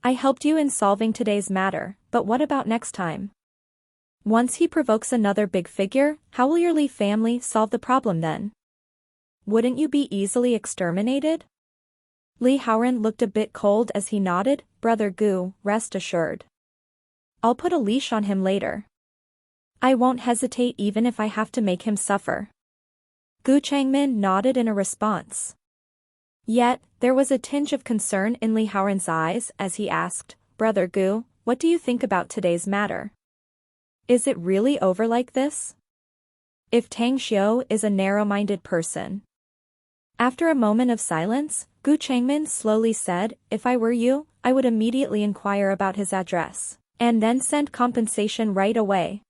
I helped you in solving today's matter, but what about next time? Once he provokes another big figure, how will your Li family solve the problem then? Wouldn't you be easily exterminated? Li Haoran looked a bit cold as he nodded. Brother Gu, rest assured. I'll put a leash on him later. I won't hesitate even if I have to make him suffer. Gu Changmin nodded in a response. Yet, there was a tinge of concern in Li Haoran's eyes as he asked, Brother Gu, what do you think about today's matter? Is it really over like this? If Tang Xiu is a narrow-minded person. After a moment of silence, Gu Changmin slowly said, if I were you, I would immediately inquire about his address, and then send compensation right away.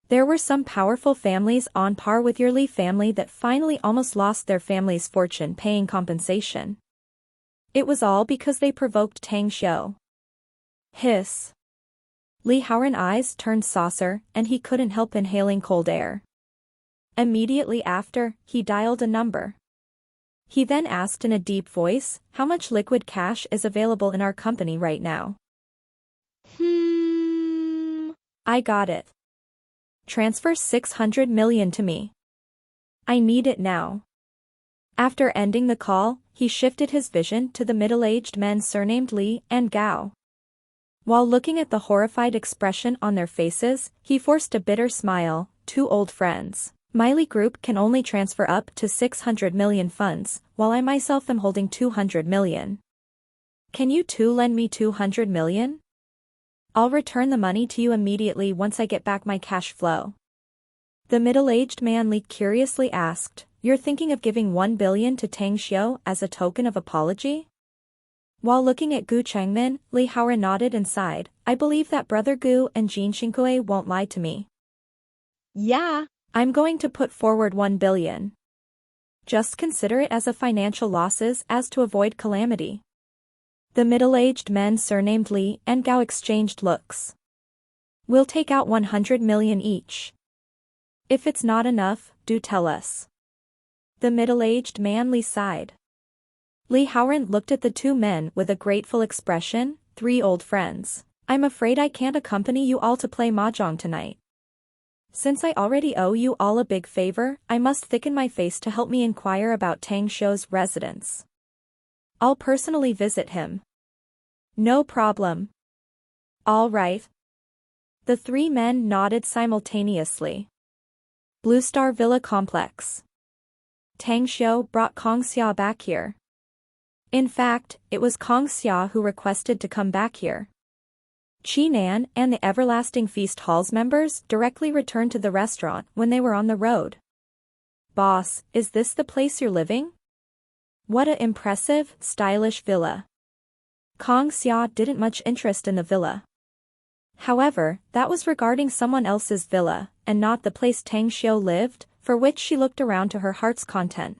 There were some powerful families on par with your Li family that finally almost lost their family's fortune paying compensation. It was all because they provoked Tang Xiu. Hiss. Li Haoran's eyes turned saucer and he couldn't help inhaling cold air. Immediately after, he dialed a number. He then asked in a deep voice, how much liquid cash is available in our company right now? I got it. Transfer 600 million to me. I need it now. After ending the call, he shifted his vision to the middle-aged men surnamed Li and Gao. While looking at the horrified expression on their faces, he forced a bitter smile. Two old friends. My Li group can only transfer up to 600 million funds, while I myself am holding 200 million. Can you two lend me 200 million? I'll return the money to you immediately once I get back my cash flow. The middle-aged man Li curiously asked, you're thinking of giving 1 billion to Tang Xiu as a token of apology? While looking at Gu Changmin, Li Haoran nodded and sighed, I believe that Brother Gu and Jin Xinkue won't lie to me. Yeah. I'm going to put forward 1 billion. Just consider it as a financial losses as to avoid calamity. The middle-aged men surnamed Li and Gao exchanged looks. We'll take out 100 million each. If it's not enough, do tell us. The middle-aged man Li sighed. Li Haoran looked at the two men with a grateful expression, 3 old friends. I'm afraid I can't accompany you all to play mahjong tonight. Since I already owe you all a big favor, I must thicken my face to help me inquire about Tang Xiu's residence. I'll personally visit him. No problem. All right. The 3 men nodded simultaneously. Blue Star Villa Complex. Tang Xiu brought Kong Xia back here. In fact, it was Kong Xia who requested to come back here. Qinan and the Everlasting Feast Hall's members directly returned to the restaurant when they were on the road. Boss, is this the place you're living? What a impressive, stylish villa. Kong Xia didn't much interest in the villa. However, that was regarding someone else's villa, and not the place Tang Xiu lived, for which she looked around to her heart's content.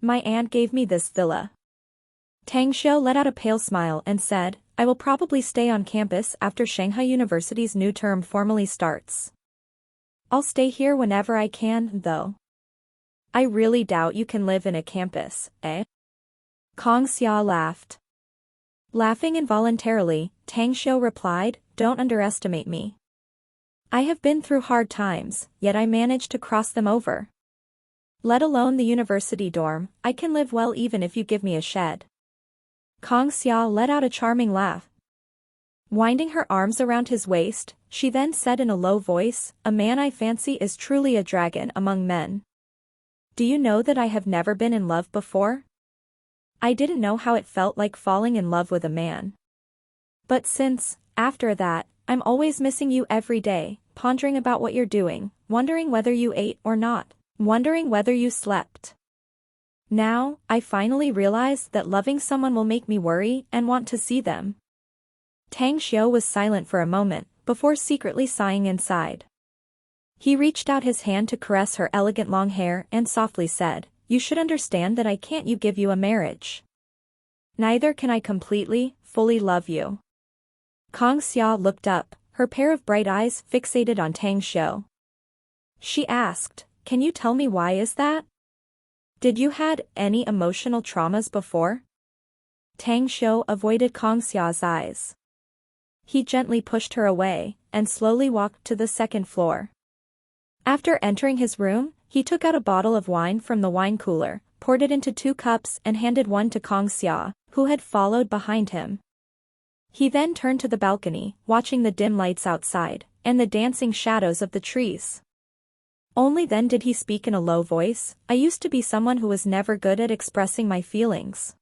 My aunt gave me this villa. Tang Xiu let out a pale smile and said, I will probably stay on campus after Shanghai University's new term formally starts. I'll stay here whenever I can, though. I really doubt you can live in a campus, eh? Kong Xia laughed. Laughing involuntarily, Tang Xiu replied, don't underestimate me. I have been through hard times, yet I managed to cross them over. Let alone the university dorm, I can live well even if you give me a shed. Kong Xia let out a charming laugh. Winding her arms around his waist, she then said in a low voice, a man I fancy is truly a dragon among men. Do you know that I have never been in love before? I didn't know how it felt like falling in love with a man. But since, after that, I'm always missing you every day, pondering about what you're doing, wondering whether you ate or not, wondering whether you slept. Now, I finally realize that loving someone will make me worry and want to see them. Tang Xiu was silent for a moment, before secretly sighing inside. He reached out his hand to caress her elegant long hair and softly said, you should understand that I can't give you a marriage. Neither can I completely, fully love you. Kong Xia looked up, her pair of bright eyes fixated on Tang Xiu. She asked, can you tell me why is that? Did you had any emotional traumas before? Tang Xiu avoided Kong Xia's eyes. he gently pushed her away, and slowly walked to the second floor. After entering his room, he took out a bottle of wine from the wine cooler, poured it into 2 cups and handed one to Kang Xia, who had followed behind him. He then turned to the balcony, watching the dim lights outside, and the dancing shadows of the trees. Only then did he speak in a low voice. I used to be someone who was never good at expressing my feelings.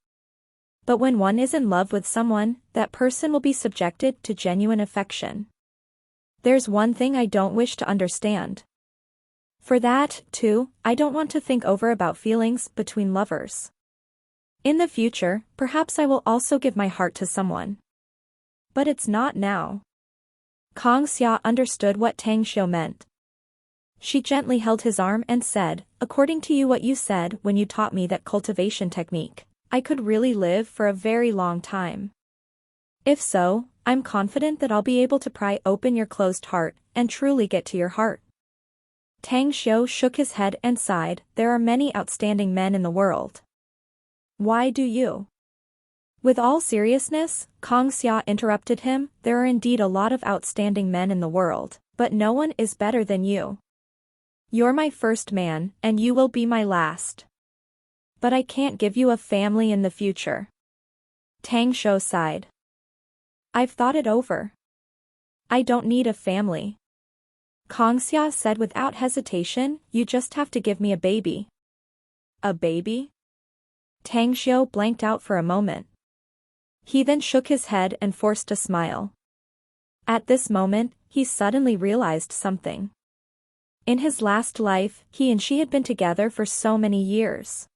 But when one is in love with someone, that person will be subjected to genuine affection. There's one thing I don't wish to understand. For that, too, I don't want to think over about feelings between lovers. In the future, perhaps I will also give my heart to someone. But it's not now. Kang Xia understood what Tang Xiu meant. She gently held his arm and said, according to you what you said when you taught me that cultivation technique, I could really live for a very long time. If so, I'm confident that I'll be able to pry open your closed heart and truly get to your heart. Tang Xiu shook his head and sighed. There are many outstanding men in the world. Why do you? With all seriousness, Kang Xia interrupted him, there are indeed a lot of outstanding men in the world, but no one is better than you. You're my first man, and you will be my last. But I can't give you a family in the future. Tang Xiu sighed. I've thought it over. I don't need a family. Kang Xia said without hesitation, you just have to give me a baby. A baby? Tang Xiu blanked out for a moment. He then shook his head and forced a smile. At this moment, he suddenly realized something. In his last life, he and she had been together for so many years.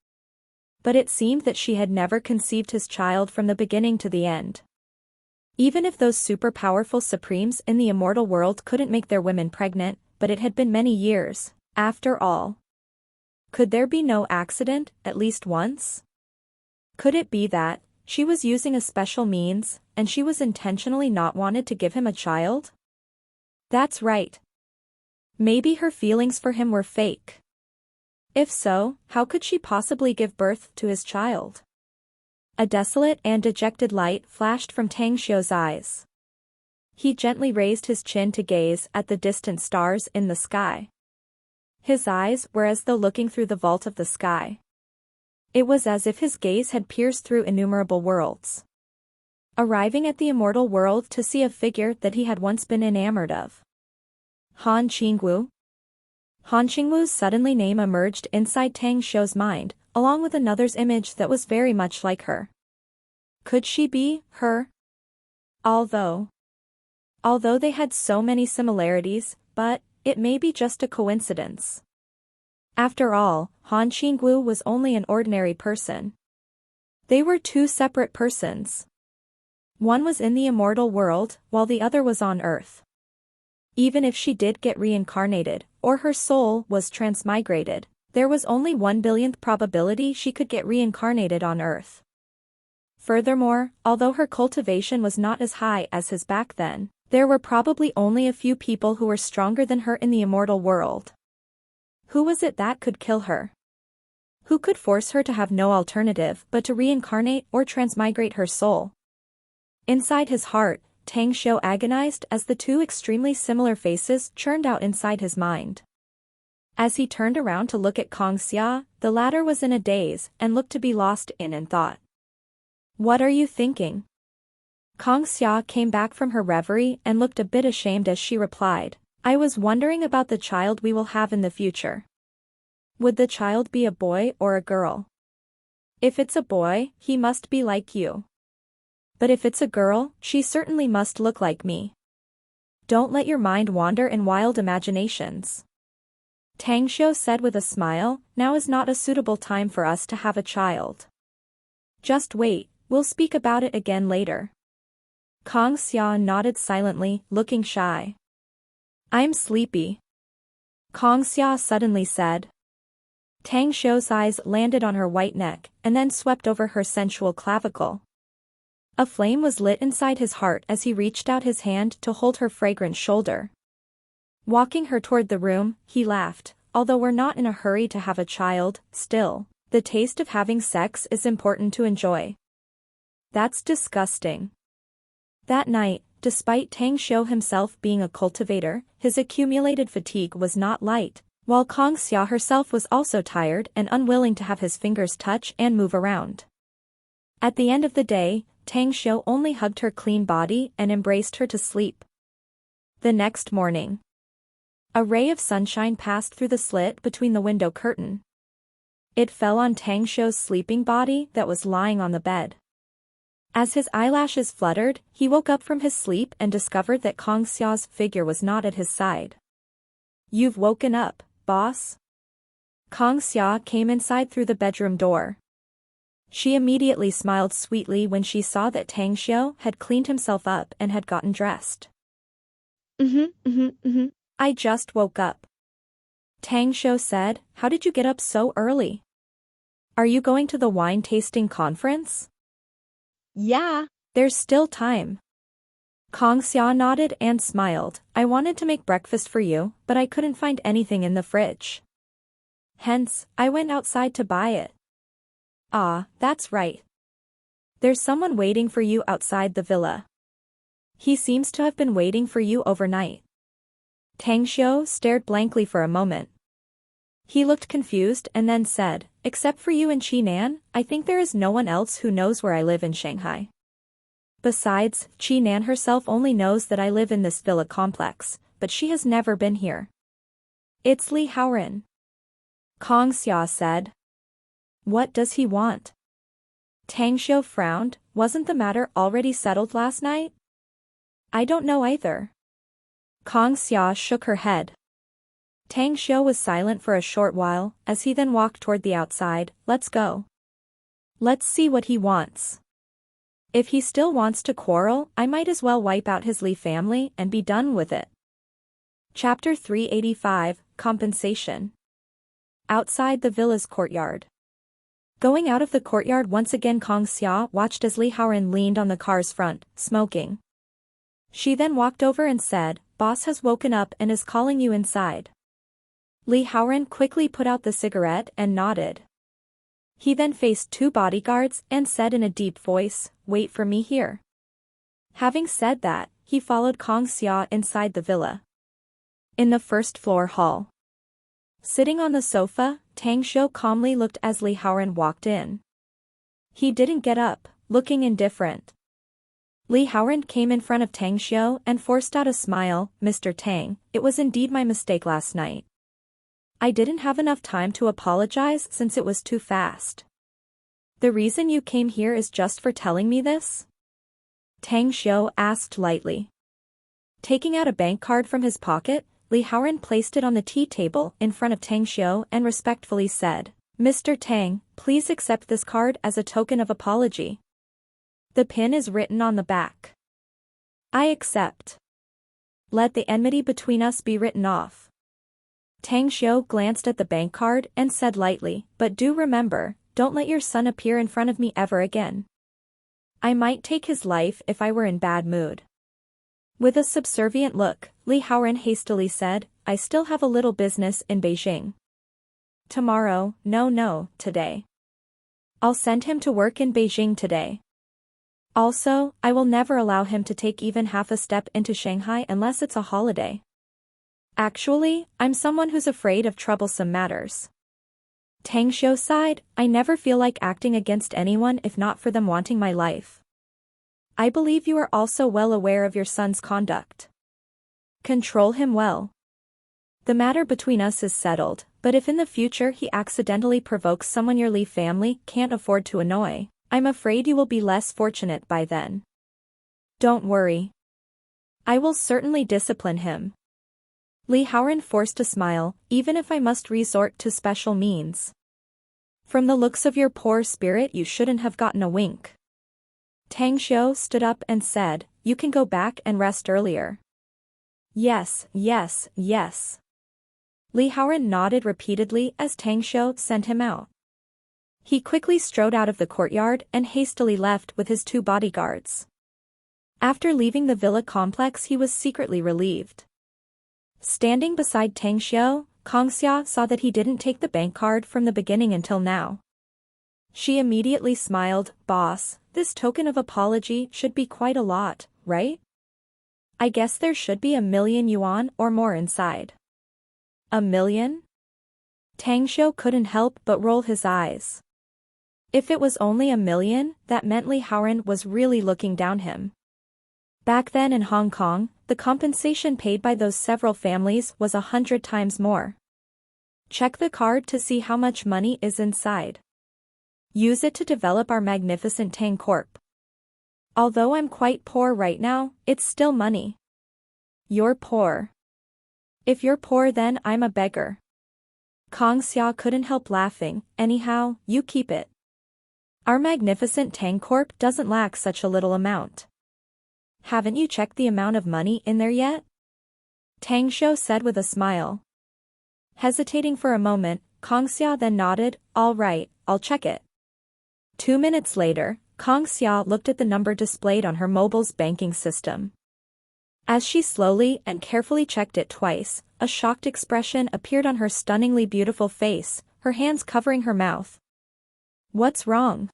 But it seemed that she had never conceived his child from the beginning to the end. Even if those super-powerful supremes in the immortal world couldn't make their women pregnant, but it had been many years, after all. Could there be no accident, at least once? Could it be that she was using a special means, and she was intentionally not wanted to give him a child? That's right. Maybe her feelings for him were fake. If so, how could she possibly give birth to his child? A desolate and dejected light flashed from Tang Xiu's eyes. He gently raised his chin to gaze at the distant stars in the sky. His eyes were as though looking through the vault of the sky. It was as if his gaze had pierced through innumerable worlds. Arriving at the immortal world to see a figure that he had once been enamored of. Han Qingwu? Han Qingwu's suddenly name emerged inside Tang Xiu's mind, along with another's image that was very much like her. Could she be her? Although they had so many similarities, but it may be just a coincidence. After all, Han Qingwu was only an ordinary person. They were 2 separate persons. One was in the immortal world, while the other was on Earth. Even if she did get reincarnated, or her soul was transmigrated, there was only 1/1000th probability she could get reincarnated on Earth. Furthermore, although her cultivation was not as high as his back then, there were probably only a few people who were stronger than her in the immortal world. Who was it that could kill her? Who could force her to have no alternative but to reincarnate or transmigrate her soul? Inside his heart, Tang Xiu agonized as the 2 extremely similar faces churned out inside his mind. As he turned around to look at Kang Xia, the latter was in a daze and looked to be lost in thought. What are you thinking? Kang Xia came back from her reverie and looked a bit ashamed as she replied, I was wondering about the child we will have in the future. Would the child be a boy or a girl? If it's a boy, he must be like you. But if it's a girl, she certainly must look like me. Don't let your mind wander in wild imaginations. Tang Xiu said with a smile, now is not a suitable time for us to have a child. Just wait, we'll speak about it again later. Kang Xia nodded silently, looking shy. I'm sleepy. Kang Xia suddenly said. Tang Xiu's eyes landed on her white neck, and then swept over her sensual clavicle. A flame was lit inside his heart as he reached out his hand to hold her fragrant shoulder. Walking her toward the room, he laughed, although we're not in a hurry to have a child, still, the taste of having sex is important to enjoy. That's disgusting. That night, Despite Tang Xiu himself being a cultivator, his accumulated fatigue was not light, while Kong Xia herself was also tired and unwilling to have his fingers touch and move around. At the end of the day, Tang Xiu only hugged her clean body and embraced her to sleep. The next morning, a ray of sunshine passed through the slit between the window curtain. It fell on Tang Xiu's sleeping body that was lying on the bed. As his eyelashes fluttered, he woke up from his sleep and discovered that Kong Xia's figure was not at his side. "You've woken up, boss?" Kong Xia came inside through the bedroom door. She immediately smiled sweetly when she saw that Tang Xiu had cleaned himself up and had gotten dressed. "I just woke up." Tang Xiu said, "How did you get up so early? Are you going to the wine tasting conference?" Yeah. "There's still time." Kong Xia nodded and smiled. "I wanted to make breakfast for you, but I couldn't find anything in the fridge. Hence, I went outside to buy it." "Ah, that's right. There's someone waiting for you outside the villa. He seems to have been waiting for you overnight." Tang Xiu stared blankly for a moment. He looked confused and then said, "Except for you and Qinan, I think there is no one else who knows where I live in Shanghai. Besides, Qinan herself only knows that I live in this villa complex, but she has never been here." "It's Li Haoran," Kong Xia said. "What does he want?" Tang Xiu frowned. "Wasn't the matter already settled last night?" "I don't know either." Kong Xia shook her head. Tang Xiu was silent for a short while, as he then walked toward the outside. "Let's go. Let's see what he wants. If he still wants to quarrel, I might as well wipe out his Li family and be done with it." Chapter 385, Compensation. Outside the villa's courtyard. Going out of the courtyard once again, Kong Xia watched as Li Haoran leaned on the car's front, smoking. She then walked over and said, "Boss has woken up and is calling you inside." Li Haoran quickly put out the cigarette and nodded. He then faced two bodyguards and said in a deep voice, "Wait for me here." Having said that, he followed Kong Xia inside the villa. In the first floor hall, sitting on the sofa, Tang Xiu calmly looked as Li Haoran walked in. He didn't get up, looking indifferent. Li Haoran came in front of Tang Xiu and forced out a smile. "Mr. Tang, it was indeed my mistake last night. I didn't have enough time to apologize since it was too fast. The reason you came here is just for telling me this?" Tang Xiu asked lightly. Taking out a bank card from his pocket, Li Haoran placed it on the tea table in front of Tang Xiu and respectfully said, "Mr. Tang, please accept this card as a token of apology. The pin is written on the back. I accept. Let the enmity between us be written off." Tang Xiu glanced at the bank card and said lightly, "But do remember, don't let your son appear in front of me ever again. I might take his life if I were in bad mood." With a subservient look, Li Haoran hastily said, "I still have a little business in Beijing. Tomorrow, no, today. I'll send him to work in Beijing today. Also, I will never allow him to take even half a step into Shanghai unless it's a holiday. Actually, I'm someone who's afraid of troublesome matters." Tang Xiu sighed, "I never feel like acting against anyone if not for them wanting my life. I believe you are also well aware of your son's conduct. Control him well. The matter between us is settled, but if in the future he accidentally provokes someone your Li family can't afford to annoy, I'm afraid you will be less fortunate by then. Don't worry. I will certainly discipline him." Li Haoran forced a smile, "Even if I must resort to special means. From the looks of your poor spirit you shouldn't have gotten a wink." Tang Xiu stood up and said, "You can go back and rest earlier." Yes. Li Haoran nodded repeatedly as Tang Xiu sent him out. He quickly strode out of the courtyard and hastily left with his two bodyguards. After leaving the villa complex he was secretly relieved. Standing beside Tang Xiu, Kong Xia saw that he didn't take the bank card from the beginning until now. She immediately smiled, "Boss, this token of apology should be quite a lot, right?" I guess there should be 1,000,000 yuan or more inside. 1,000,000? Tang Xiu couldn't help but roll his eyes. If it was only 1,000,000, that meant Li Haoran was really looking down him. Back then in Hong Kong, the compensation paid by those several families was 100 times more. Check the card to see how much money is inside. Use it to develop our magnificent Tang Corp. Although I'm quite poor right now, it's still money. You're poor. If you're poor then I'm a beggar. Kong Xia couldn't help laughing. Anyhow, you keep it. Our magnificent Tang Corp doesn't lack such a little amount. Haven't you checked the amount of money in there yet? Tang Xiu said with a smile. Hesitating for a moment, Kong Xia then nodded, all right, I'll check it. 2 minutes later, Kong Xia looked at the number displayed on her mobile's banking system. As she slowly and carefully checked it twice, a shocked expression appeared on her stunningly beautiful face, her hands covering her mouth. What's wrong?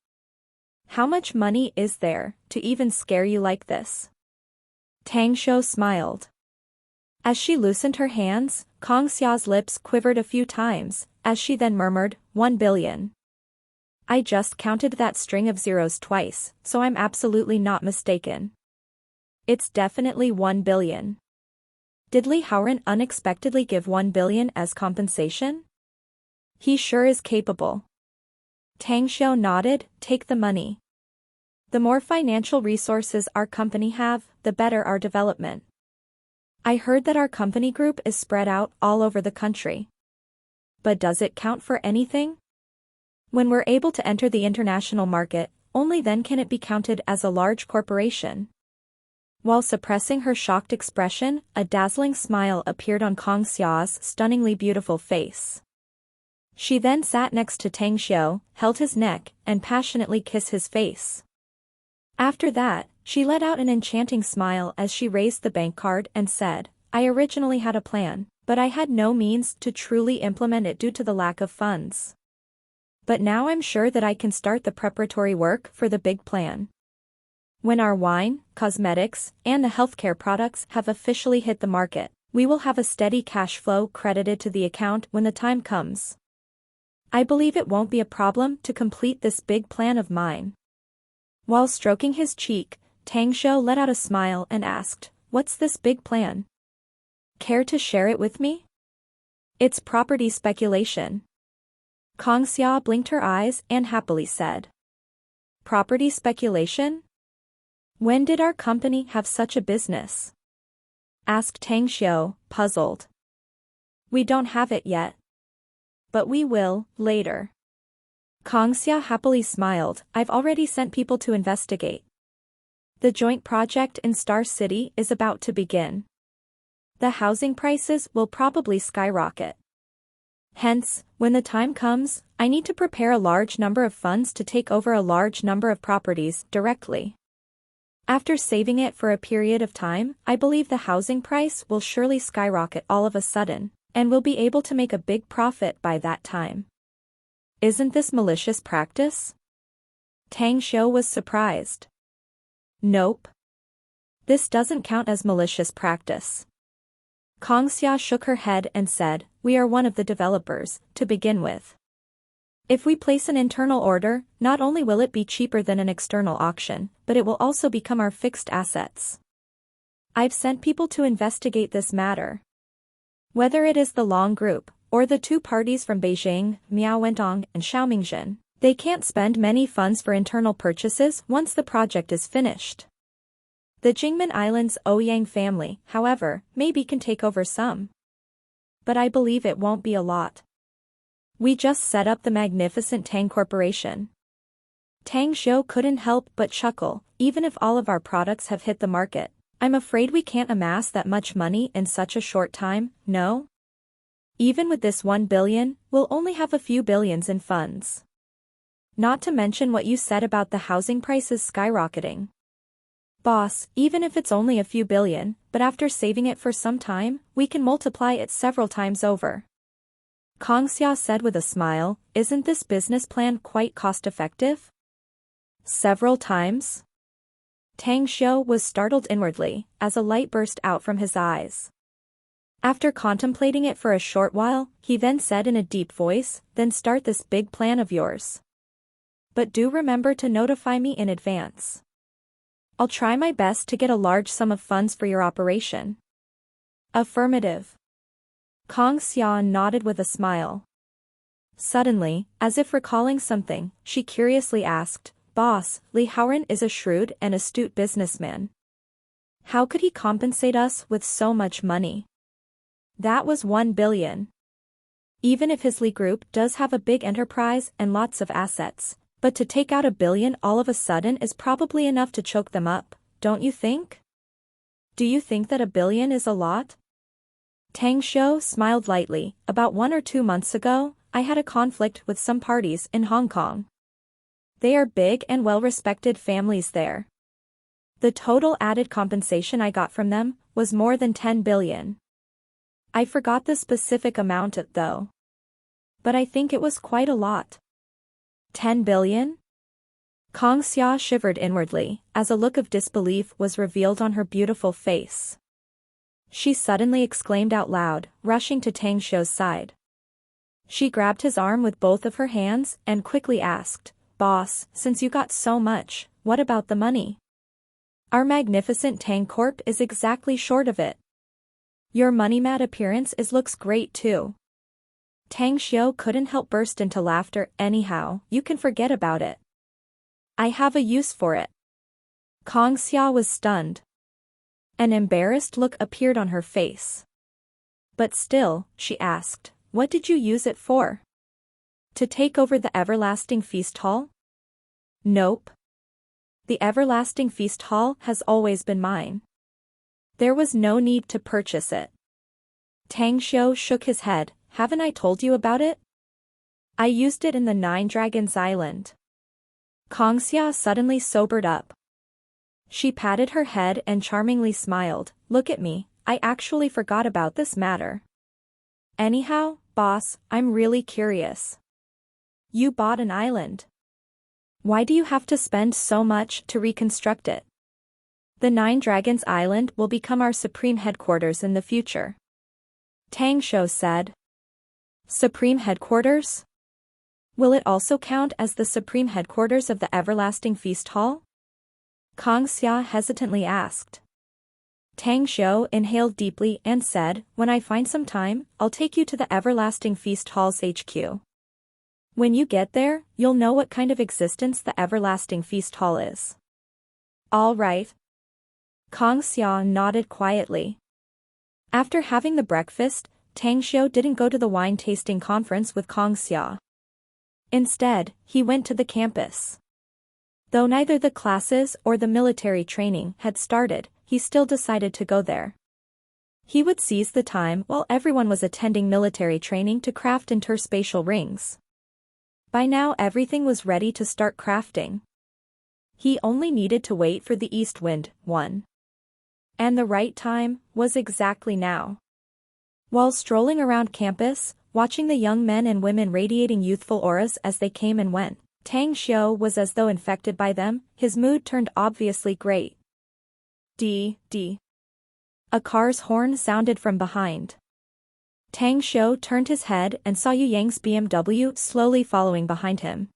How much money is there to even scare you like this? Tang Xiu smiled. As she loosened her hands, Kong Xia's lips quivered a few times, as she then murmured, 1 billion. I just counted that string of zeros twice, so I'm absolutely not mistaken. It's definitely 1 billion. Did Li Haoran unexpectedly give 1 billion as compensation? He sure is capable. Tang Xiu nodded, take the money. The more financial resources our company have, the better our development. I heard that our company group is spread out all over the country. But does it count for anything? When we're able to enter the international market, only then can it be counted as a large corporation. While suppressing her shocked expression, a dazzling smile appeared on Kong Xia's stunningly beautiful face. She then sat next to Tang Xiu, held his neck, and passionately kissed his face. After that, she let out an enchanting smile as she raised the bank card and said, I originally had a plan, but I had no means to truly implement it due to the lack of funds. But now I'm sure that I can start the preparatory work for the big plan. When our wine, cosmetics, and the healthcare products have officially hit the market, we will have a steady cash flow credited to the account when the time comes. I believe it won't be a problem to complete this big plan of mine. While stroking his cheek, Tang Xiu let out a smile and asked, what's this big plan? Care to share it with me? It's property speculation. Kong Xia blinked her eyes and happily said. Property speculation? When did our company have such a business? Asked Tang Xiu, puzzled. We don't have it yet. But we will, later. Kong Xia happily smiled, I've already sent people to investigate. The joint project in Star City is about to begin. The housing prices will probably skyrocket. Hence, when the time comes, I need to prepare a large number of funds to take over a large number of properties directly. After saving it for a period of time, I believe the housing price will surely skyrocket all of a sudden, and we'll be able to make a big profit by that time. Isn't this malicious practice? Tang Xiu was surprised. Nope. This doesn't count as malicious practice. Kong Xia shook her head and said, we are one of the developers, to begin with. If we place an internal order, not only will it be cheaper than an external auction, but it will also become our fixed assets. I've sent people to investigate this matter. Whether it is the Long Group, or the two parties from Beijing, Miao Wentong and Xiaomingzhen, they can't spend many funds for internal purchases once the project is finished. The Jingmen Islands Ouyang family, however, maybe can take over some. But I believe it won't be a lot. We just set up the magnificent Tang Corporation. Tang Xiu couldn't help but chuckle, even if all of our products have hit the market. I'm afraid we can't amass that much money in such a short time, no? Even with this 1 billion, we'll only have a few billions in funds. Not to mention what you said about the housing prices skyrocketing. Boss, even if it's only a few billion, but after saving it for some time, we can multiply it several times over. Kong Xia said with a smile, isn't this business plan quite cost-effective? Several times? Tang Xiu was startled inwardly, as a light burst out from his eyes. After contemplating it for a short while, he then said in a deep voice, "Then start this big plan of yours. But do remember to notify me in advance. I'll try my best to get a large sum of funds for your operation." Affirmative. Kong Xia nodded with a smile. Suddenly, as if recalling something, she curiously asked, "Boss, Li Haoran is a shrewd and astute businessman. How could he compensate us with so much money? That was 1 billion. Even if his Li group does have a big enterprise and lots of assets, but to take out 1 billion all of a sudden is probably enough to choke them up, don't you think? Do you think that 1 billion is a lot?" Tang Xiu smiled lightly. "About 1 or 2 months ago, I had a conflict with some parties in Hong Kong. They are big and well-respected families there. The total added compensation I got from them was more than 10 billion. I forgot the specific amount though. But I think it was quite a lot." 10 billion? Kong Xia shivered inwardly, as a look of disbelief was revealed on her beautiful face. She suddenly exclaimed out loud, rushing to Tang Xiu's side. She grabbed his arm with both of her hands and quickly asked, "Boss, since you got so much, what about the money? Our magnificent Tang Corp is exactly short of it. Your money-mad appearance looks great too." Tang Xiu couldn't help burst into laughter. "Anyhow, you can forget about it. I have a use for it." Kong Xia was stunned. An embarrassed look appeared on her face. But still, she asked, "What did you use it for? To take over the Everlasting Feast Hall?" "Nope. The Everlasting Feast Hall has always been mine. There was no need to purchase it." Tang Xiu shook his head. "Haven't I told you about it? I used it in the 9 Dragons Island." Kong Xia suddenly sobered up. She patted her head and charmingly smiled. "Look at me, I actually forgot about this matter. Anyhow, boss, I'm really curious. You bought an island. Why do you have to spend so much to reconstruct it? The 9 Dragons Island will become our supreme headquarters in the future." Tang Xiu said. "Supreme headquarters? Will it also count as the supreme headquarters of the Everlasting Feast Hall?" Kong Xia hesitantly asked. Tang Xiu inhaled deeply and said, "When I find some time, I'll take you to the Everlasting Feast Hall's HQ. When you get there, you'll know what kind of existence the Everlasting Feast Hall is." "All right." Kong Xia nodded quietly. After having the breakfast, Tang Xiu didn't go to the wine tasting conference with Kong Xia. Instead, he went to the campus. Though neither the classes or the military training had started, he still decided to go there. He would seize the time while everyone was attending military training to craft interspatial rings. By now everything was ready to start crafting. He only needed to wait for the east wind, one. And the right time was exactly now. While strolling around campus, watching the young men and women radiating youthful auras as they came and went, Tang Xiu was as though infected by them. His mood turned obviously great. D. A car's horn sounded from behind. Tang Xiu turned his head and saw Yu Yang's BMW slowly following behind him.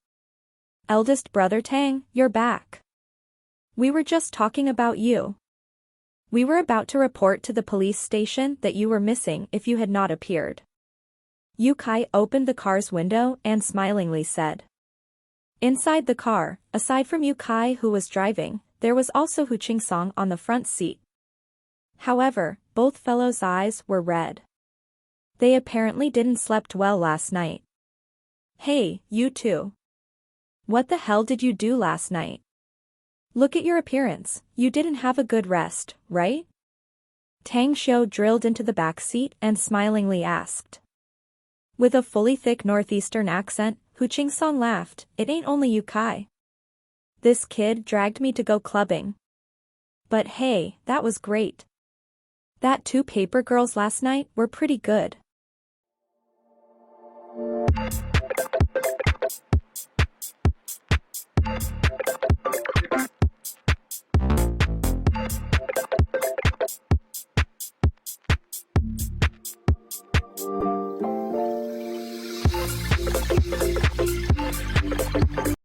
"Eldest brother Tang, you're back. We were just talking about you. We were about to report to the police station that you were missing if you had not appeared." Yu Kai opened the car's window and smilingly said. Inside the car, aside from Yu Kai who was driving, there was also Hu Qingsong on the front seat. However, both fellows' eyes were red. They apparently didn't slept well last night. "Hey, you two. What the hell did you do last night? Look at your appearance, you didn't have a good rest, right?" Tang Xiu drilled into the back seat and smilingly asked. With a fully thick northeastern accent, Hu Qingsong laughed. "It ain't only Yu Kai. This kid dragged me to go clubbing. But hey, that was great. That 2 paper girls last night were pretty good."